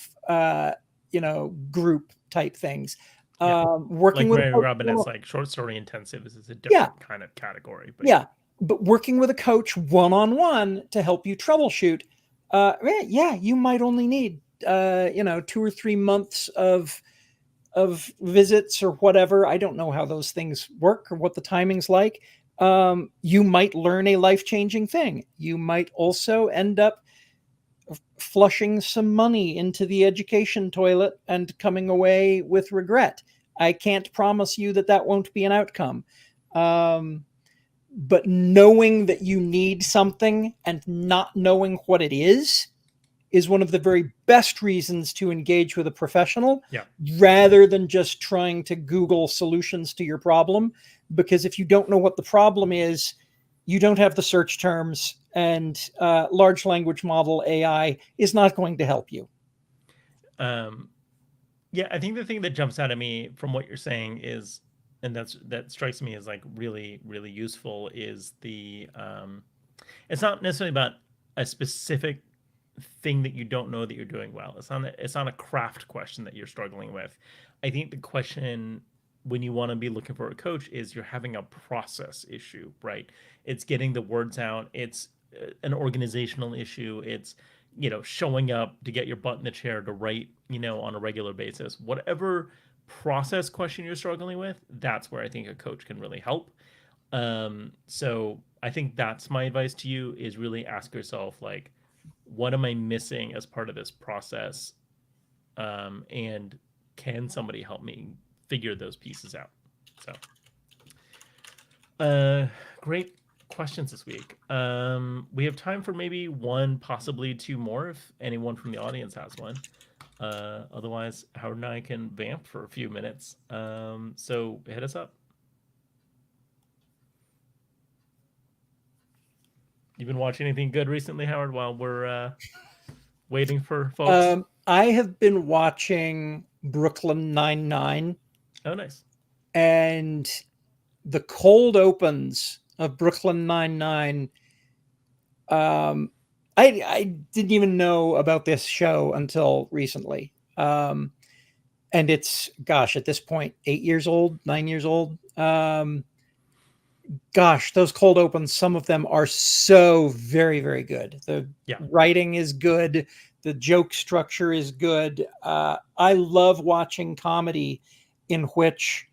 group type things. Working like with Mary Robinette's like short story intensive is a different kind of category. But but working with a coach one-on-one to help you troubleshoot, you might only need 2 or 3 months of visits or whatever. I don't know how those things work or what the timing's like. You might learn a life-changing thing. You might also end up flushing some money into the education toilet and coming away with regret. I can't promise you that that won't be an outcome. But knowing that you need something and not knowing what it is one of the very best reasons to engage with a professional, rather than just trying to Google solutions to your problem. Because if you don't know what the problem is, you don't have the search terms, and large language model AI is not going to help you. I think the thing that jumps out at me from what you're saying is, and that strikes me as like really, really useful, is the it's not necessarily about a specific thing that you don't know that you're doing well. It's not a craft question that you're struggling with. I think the question when you want to be looking for a coach is you're having a process issue, right? It's getting the words out. It's an organizational issue. It's, showing up to get your butt in the chair to write, on a regular basis. Whatever process question you're struggling with, that's where I think a coach can really help. So I think that's my advice to you, is really ask yourself, like, what am I missing as part of this process? And can somebody help me figure those pieces out? So, great questions this week. We have time for maybe one, possibly two more, if anyone from the audience has one. Otherwise, Howard and I can vamp for a few minutes. So hit us up. You been watching anything good recently, Howard, while we're waiting for folks? I have been watching Brooklyn Nine-Nine. Oh, nice. And the cold opens of Brooklyn Nine-Nine, I didn't even know about this show until recently. And it's, at this point, 8 years old, 9 years old. Those cold opens, some of them are so very, very good. The writing is good. The joke structure is good. I love watching comedy in which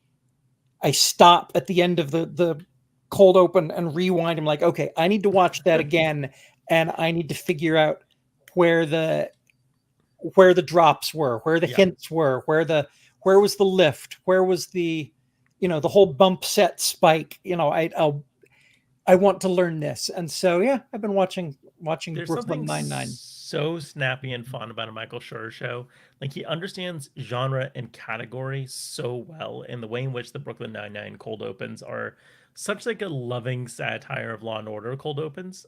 I stop at the end of the cold open and rewind. I'm like, okay, I need to watch that again, and I need to figure out where the where the drops were, where the Yeah. hints were, where was the lift, where was the, the whole bump set spike. I want to learn this, and so yeah, I've been watching There's Brooklyn something Nine-Nine. so snappy and fun about a Michael Schur show. Like he understands genre and category so well, and the way in which the Brooklyn Nine-Nine cold opens are such like a loving satire of Law and Order cold opens.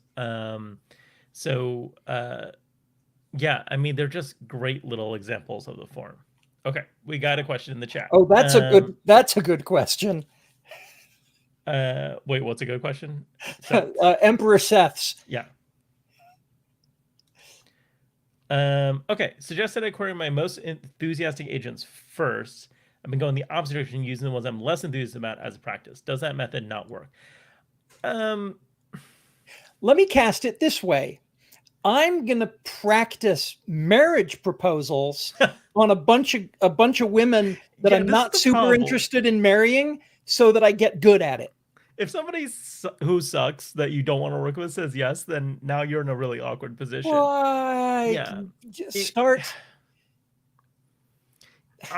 So yeah, I mean they're just great little examples of the form. Okay, we got a question in the chat. Oh, that's a good question. Wait, what's a good question? Emperor Seth's. Yeah. Okay, suggested I query my most enthusiastic agents first. I've been going the opposite direction, using the ones I'm less enthused about as a practice. Does that method not work? Let me cast it this way. I'm going to practice marriage proposals on a bunch of women that I'm not super interested in marrying, so that I get good at it. If somebody who sucks that you don't want to work with says yes, then now you're in a really awkward position. Yeah. Just start.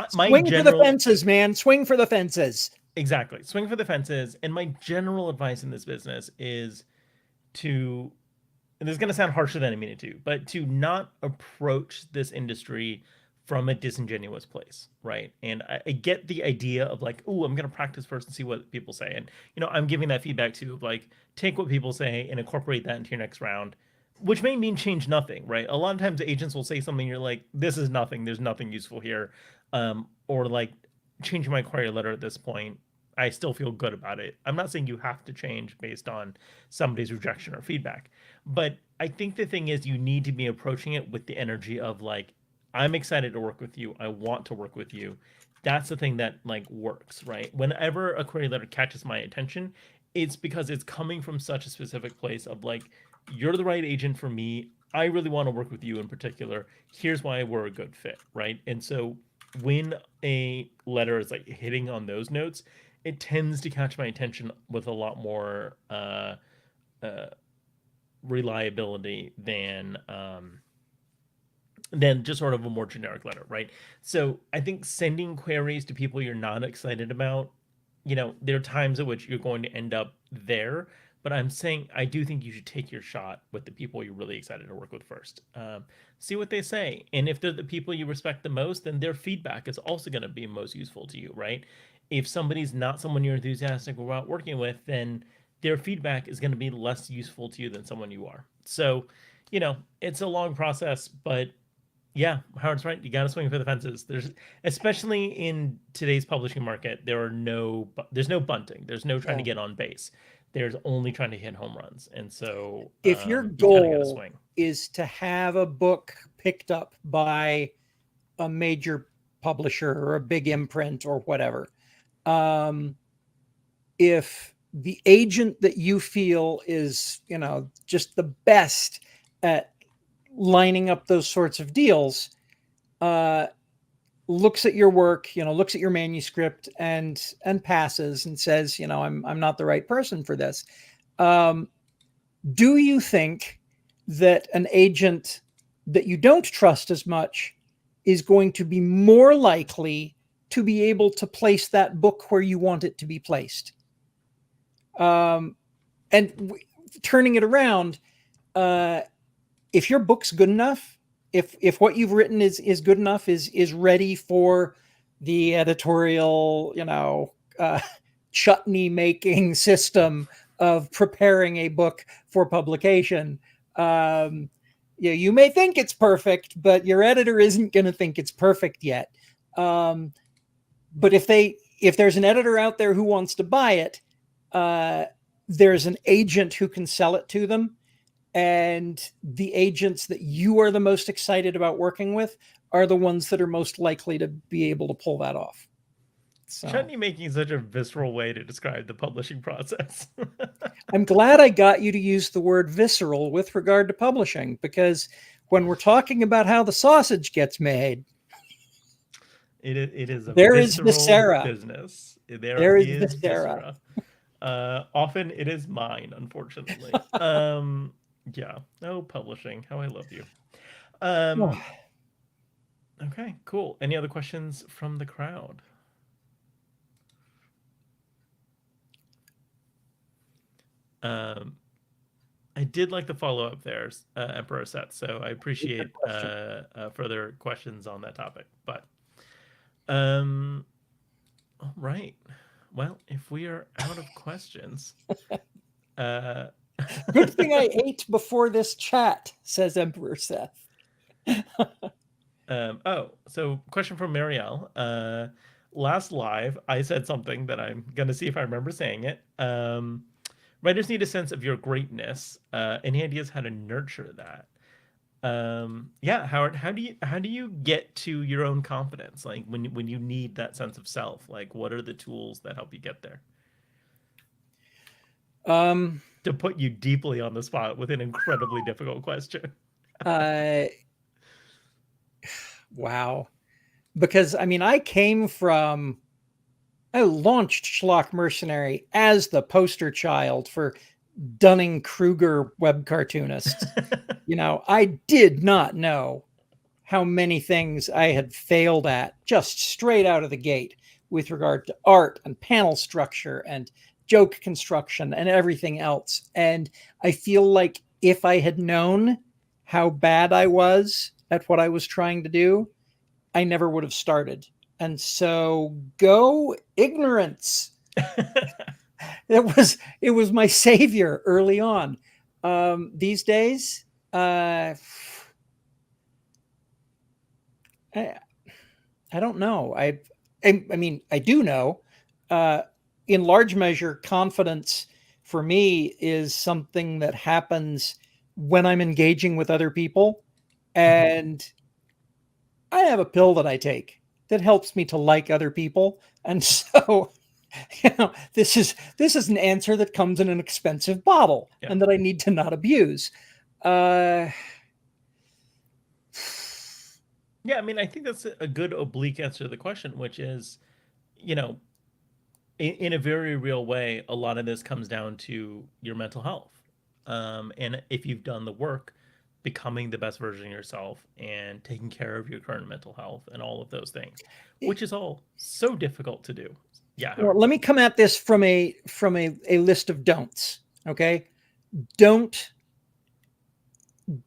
Swing for the fences, man. Swing for the fences. Exactly. Swing for the fences. And my general advice in this business is to, and this is going to sound harsher than I mean it to, but to not approach this industry from a disingenuous place, right? And I get the idea of like, oh, I'm going to practice first and see what people say. And, I'm giving that feedback too, of like, take what people say and incorporate that into your next round, which may mean change nothing, right? A lot of times agents will say something, you're like, this is nothing, there's nothing useful here. Or like, changing my query letter at this point, I still feel good about it. I'm not saying you have to change based on somebody's rejection or feedback, but I think the thing is you need to be approaching it with the energy of like, I'm excited to work with you. I want to work with you. That's the thing that like works, right? Whenever a query letter catches my attention, it's because it's coming from such a specific place of like, you're the right agent for me. I really want to work with you in particular. Here's why we're a good fit, right? And so when a letter is like hitting on those notes, it tends to catch my attention with a lot more reliability than just sort of a more generic letter, right? So I think sending queries to people you're not excited about, there are times at which you're going to end up there, but I'm saying I do think you should take your shot with the people you're really excited to work with first. See what they say. And if they're the people you respect the most, then their feedback is also going to be most useful to you, right? If somebody's not someone you're enthusiastic about working with, then their feedback is going to be less useful to you than someone you are. So, it's a long process, but yeah, Howard's right. You got to swing for the fences. There's, especially in today's publishing market, there's no bunting. There's no trying to get on base. There's only trying to hit home runs. And so if your goal is to have a book picked up by a major publisher or a big imprint or whatever, if the agent that you feel is, just the best at lining up those sorts of deals, looks at your work, looks at your manuscript and passes and says, I'm not the right person for this. Do you think that an agent that you don't trust as much is going to be more likely to be able to place that book where you want it to be placed? And turning it around, if your book's good enough, if what you've written is good enough, is ready for the editorial, chutney making system of preparing a book for publication, you may think it's perfect, but your editor isn't going to think it's perfect yet. But if there's an editor out there who wants to buy it, there's an agent who can sell it to them. And the agents that you are the most excited about working with are the ones that are most likely to be able to pull that off. So, chutney making is such a visceral way to describe the publishing process. I'm glad I got you to use the word visceral with regard to publishing, because when we're talking about how the sausage gets made, it is there is viscera business. There is viscera. Often it is mine, unfortunately. Yeah. Oh, publishing. How I love you. Okay, cool. Any other questions from the crowd? I did like the follow up there, Emperor Set. So I Good appreciate question. further questions on that topic. But um, all right. Well, if we are out of questions, uh, Good thing I ate before this chat, says Emperor Seth. so question from Marielle. Last live, I said something that I'm gonna see if I remember saying it. Writers need a sense of your greatness. Any ideas how to nurture that? Yeah, Howard, how do you get to your own confidence? Like when you need that sense of self, like what are the tools that help you get there? Um, To put you deeply on the spot with an incredibly difficult question. uh, wow. Because I mean, I launched Schlock Mercenary as the poster child for Dunning Kruger web cartoonists. I did not know how many things I had failed at just straight out of the gate with regard to art and panel structure and joke construction and everything else. And I feel like if I had known how bad I was at what I was trying to do, I never would have started. And so go ignorance. It was my savior early on. These days, I, I don't know. I mean, I do know. Uh, in large measure, confidence for me is something that happens when I'm engaging with other people, Mhm. and I have a pill that I take that helps me to like other people, and so this is an answer that comes in an expensive bottle Yeah. and that I need to not abuse. Uh, Yeah, I mean, I think that's a good oblique answer to the question, which is, you know, in a very real way, a lot of this comes down to your mental health. And if you've done the work, becoming the best version of yourself and taking care of your current mental health and all of those things, which is all so difficult to do. Yeah, well, Howard. let me come at this from a list of don'ts. Okay, don't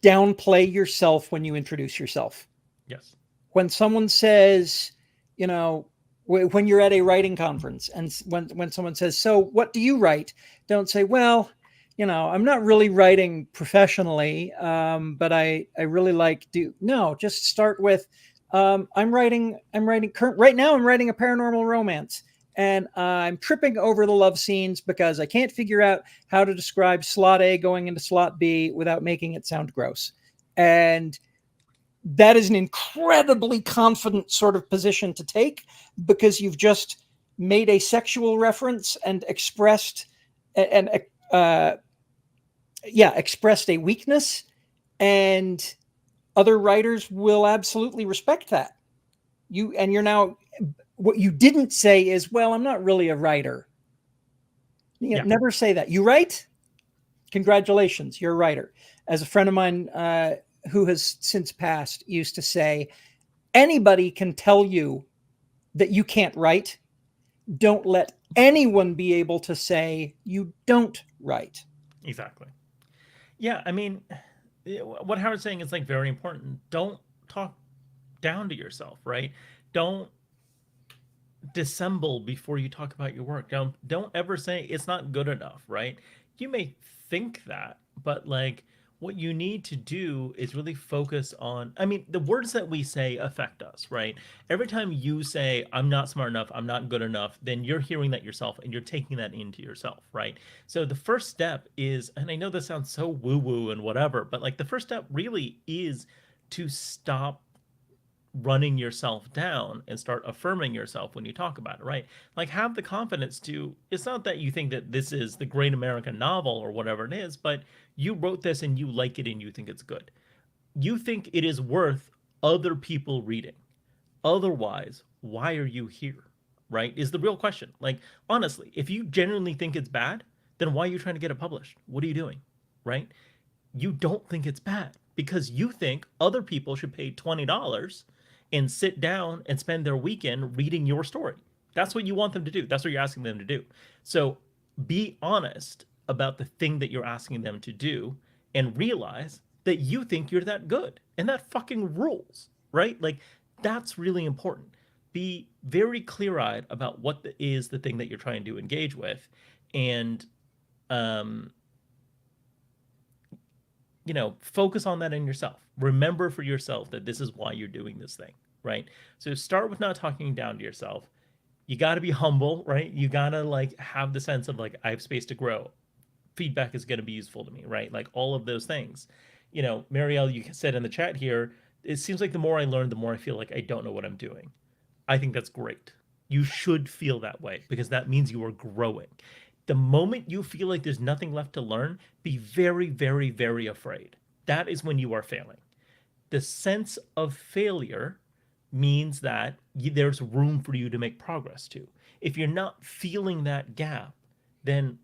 downplay yourself when you introduce yourself. Yes. When someone says, you know, when you're at a writing conference and when someone says, "So, what do you write?" Don't say, "Well, I'm not really writing professionally, but I really like do." No, just start with, I'm writing current right now. I'm writing a paranormal romance, and I'm tripping over the love scenes because I can't figure out how to describe slot A going into slot B without making it sound gross. And that is an incredibly confident sort of position to take because you've just made a sexual reference and and uh, expressed a weakness, and other writers will absolutely respect that. You're now, what you didn't say is, well, I'm not really a writer. Yeah. Never say that. You write? Congratulations, you're a writer. As a friend of mine who has since passed used to say, anybody can tell you that you can't write. Don't let anyone be able to say you don't write. Exactly. Yeah, I mean, what Howard's saying is like very important. Don't talk down to yourself, right? Don't dissemble before you talk about your work. Don't ever say it's not good enough, right? You may think that, but like what you need to do is really focus on, I mean, the words that we say affect us, right? Every time you say I'm not smart enough, I'm not good enough, then you're hearing that yourself and you're taking that into yourself, right? So the first step is, and I know this sounds so woo woo and whatever, but like the first step really is to stop running yourself down and start affirming yourself when you talk about it, right? Like have the confidence to, it's not that you think that this is the great American novel or whatever it is, but you wrote this and you like it and you think it's good. You think it is worth other people reading. Otherwise, why are you here? Right? Is the real question. Like, honestly, if you genuinely think it's bad, then why are you trying to get it published? What are you doing? Right? You don't think it's bad because you think other people should pay $20 and sit down and spend their weekend reading your story. That's what you want them to do. That's what you're asking them to do. So be honest about the thing that you're asking them to do and realize that you think you're that good. And that fucking rules, right? Like, that's really important. Be very clear-eyed about what is the thing that you're trying to engage with, and focus on that in yourself. Remember for yourself that this is why you're doing this thing, right? So start with not talking down to yourself. You got to be humble, right? You got to like have the sense of like, I have space to grow. Feedback is going to be useful to me, right? Like all of those things. Marielle, you said in the chat here, it seems like the more I learn, the more I feel like I don't know what I'm doing. I think that's great. You should feel that way because that means you are growing. The moment you feel like there's nothing left to learn, be very, very, very afraid. That is when you are failing. The sense of failure means that there's room for you to make progress to. If you're not feeling that gap, then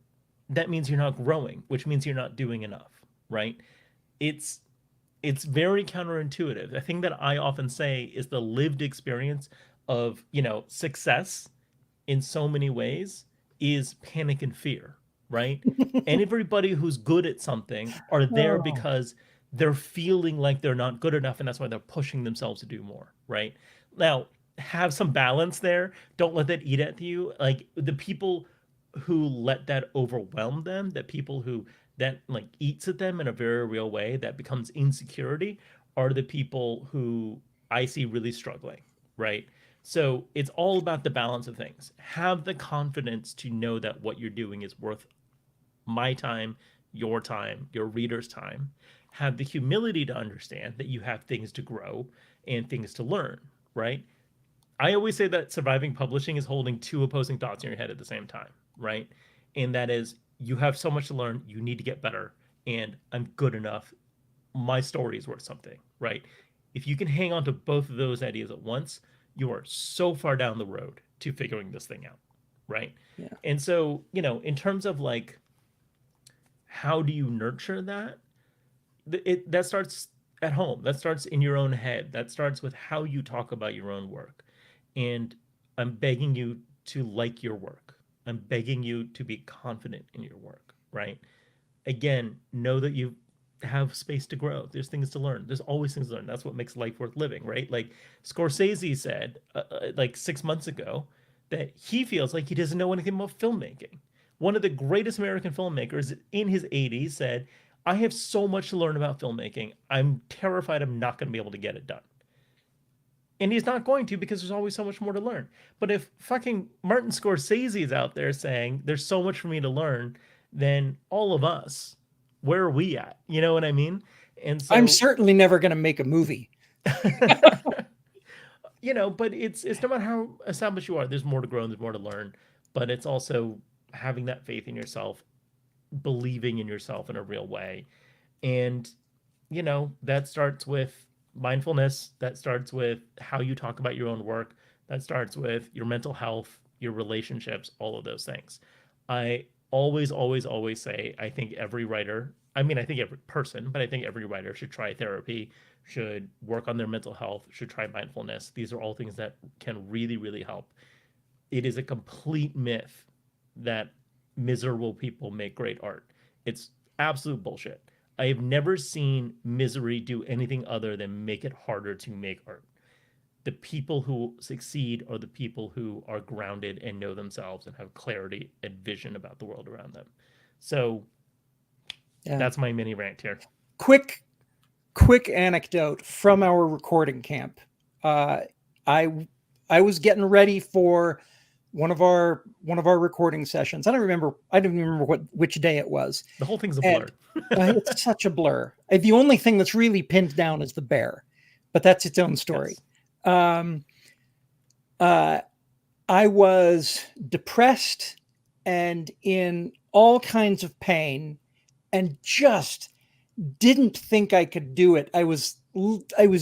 that means you're not growing, which means you're not doing enough, right? It's very counterintuitive. The thing that I often say is the lived experience of, success in so many ways is panic and fear, right? And everybody who's good at something are there because they're feeling like they're not good enough, and that's why they're pushing themselves to do more, right? Now, have some balance there. Don't let that eat at you. Like the people who let that overwhelm them, that like eats at them in a very real way, that becomes insecurity, are the people who I see really struggling, right? So it's all about the balance of things. Have the confidence to know that what you're doing is worth my time, your reader's time. Have the humility to understand that you have things to grow and things to learn, right? I always say that surviving publishing is holding two opposing thoughts in your head at the same time, right? And that is, you have so much to learn, you need to get better, and I'm good enough. My story is worth something, right? If you can hang on to both of those ideas at once, you are so far down the road to figuring this thing out, right? Yeah. And so, in terms of like, how do you nurture that? That starts at home. That starts in your own head. That starts with how you talk about your own work. And I'm begging you to like your work. I'm begging you to be confident in your work, right? Again, know that you have space to grow. There's things to learn. There's always things to learn. That's what makes life worth living, right? Like Scorsese said like 6 months ago that he feels like he doesn't know anything about filmmaking. One of the greatest American filmmakers in his 80s said, I have so much to learn about filmmaking. I'm terrified I'm not going to be able to get it done. And he's not going to, because there's always so much more to learn. But if fucking Martin Scorsese is out there saying there's so much for me to learn, then all of us, where are we at? You know what I mean? And so I'm certainly never going to make a movie. but it's no matter how established you are, there's more to grow and there's more to learn. But it's also having that faith in yourself, believing in yourself in a real way. And, that starts with mindfulness. That starts with how you talk about your own work. That starts with your mental health, your relationships, all of those things. I always, always, always say, I think every writer, I think every person, but I think every writer should try therapy, should work on their mental health, should try mindfulness. These are all things that can really, really help. It is a complete myth that miserable people make great art. It's absolute bullshit. I have never seen misery do anything other than make it harder to make art. The people who succeed are the people who are grounded and know themselves and have clarity and vision about the world around them. So that's my mini rant here. Quick anecdote from our recording camp. I was getting ready for one of our recording sessions. I don't even remember which day it was. The whole thing's a blur. It's such a blur. The only thing that's really pinned down is the bear, but that's its own story. Yes. I was depressed and in all kinds of pain and just didn't think I could do it. I was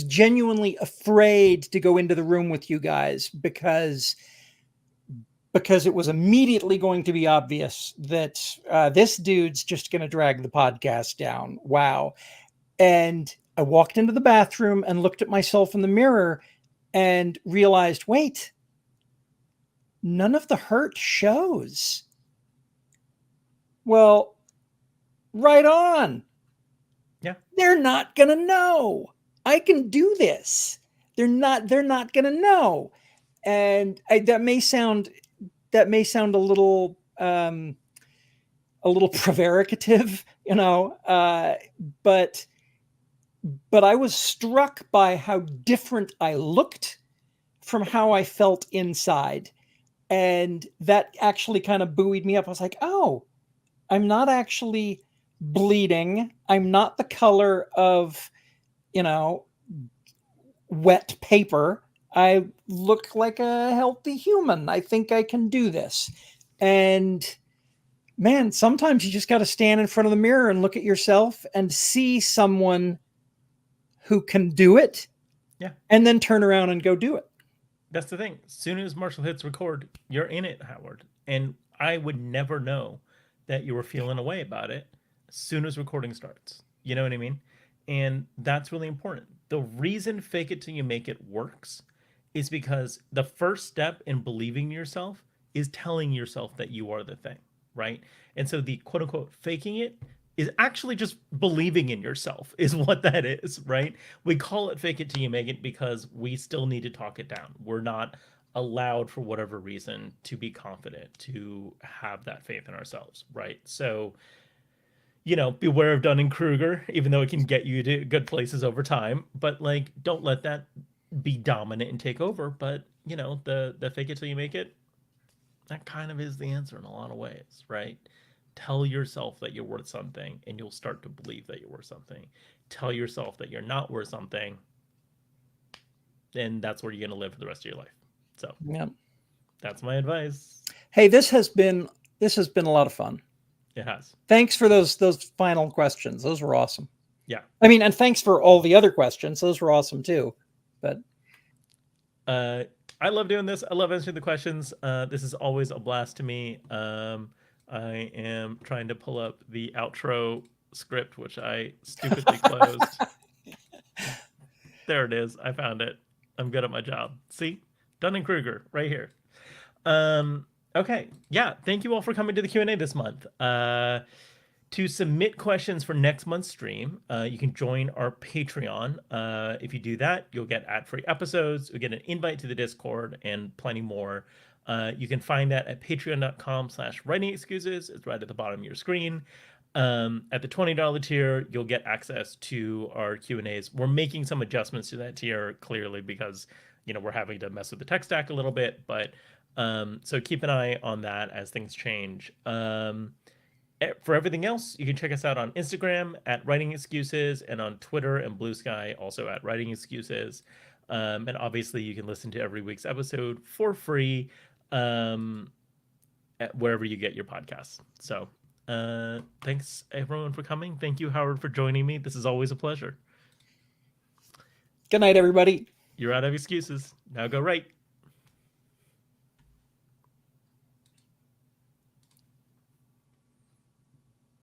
genuinely afraid to go into the room with you guys because it was immediately going to be obvious that this dude's just going to drag the podcast down. Wow. And I walked into the bathroom and looked at myself in the mirror, and realized, wait, none of the hurt shows. Well, right on. Yeah. They're not going to know. I can do this. They're not going to know. And that may sound a little prevaricative, but I was struck by how different I looked from how I felt inside. And that actually kind of buoyed me up. I was like, oh, I'm not actually bleeding. I'm not the color of, wet paper. I look like a healthy human. I think I can do this. And man, sometimes you just got to stand in front of the mirror and look at yourself and see someone who can do it. Yeah. And then turn around and go do it. That's the thing. As soon as Marshall hits record, you're in it, Howard. And I would never know that you were feeling a way about it as soon as recording starts. You know what I mean? And that's really important. The reason fake it till you make it works is because the first step in believing in yourself is telling yourself that you are the thing, right? And so the quote unquote faking it is actually just believing in yourself is what that is, right? We call it fake it till you make it because we still need to talk it down. We're not allowed for whatever reason to be confident, to have that faith in ourselves, right? So, beware of Dunning-Kruger, even though it can get you to good places over time, but like, don't let that be dominant and take over. But the fake it till you make it, that kind of is the answer in a lot of ways, right? Tell yourself that you're worth something and you'll start to believe that you're worth something. Tell yourself that you're not worth something, and that's where you're going to live for the rest of your life. So yeah, that's my advice. Hey, this has been a lot of fun. It has. Thanks for those final questions. Those were awesome. Yeah. I mean, and thanks for all the other questions. Those were awesome too. But I love doing this. I love answering the questions. This is always a blast to me. I am trying to pull up the outro script, which I stupidly closed. There it is. I found it. I'm good at my job. See? Dunning-Kruger right here. Okay. Yeah. Thank you all for coming to the Q&A this month. To submit questions for next month's stream, you can join our Patreon. If you do that, you'll get ad-free episodes, you'll get an invite to the Discord, and plenty more. You can find that at patreon.com/writingexcuses. It's right at the bottom of your screen. At the $20 tier, you'll get access to our Q&As. We're making some adjustments to that tier, clearly, because we're having to mess with the tech stack a little bit. But so keep an eye on that as things change. For everything else, you can check us out on Instagram at Writing Excuses, and on Twitter and Blue Sky also at Writing Excuses. And obviously, you can listen to every week's episode for free at wherever you get your podcasts. So thanks, everyone, for coming. Thank you, Howard, for joining me. This is always a pleasure. Good night, everybody. You're out of excuses. Now go write.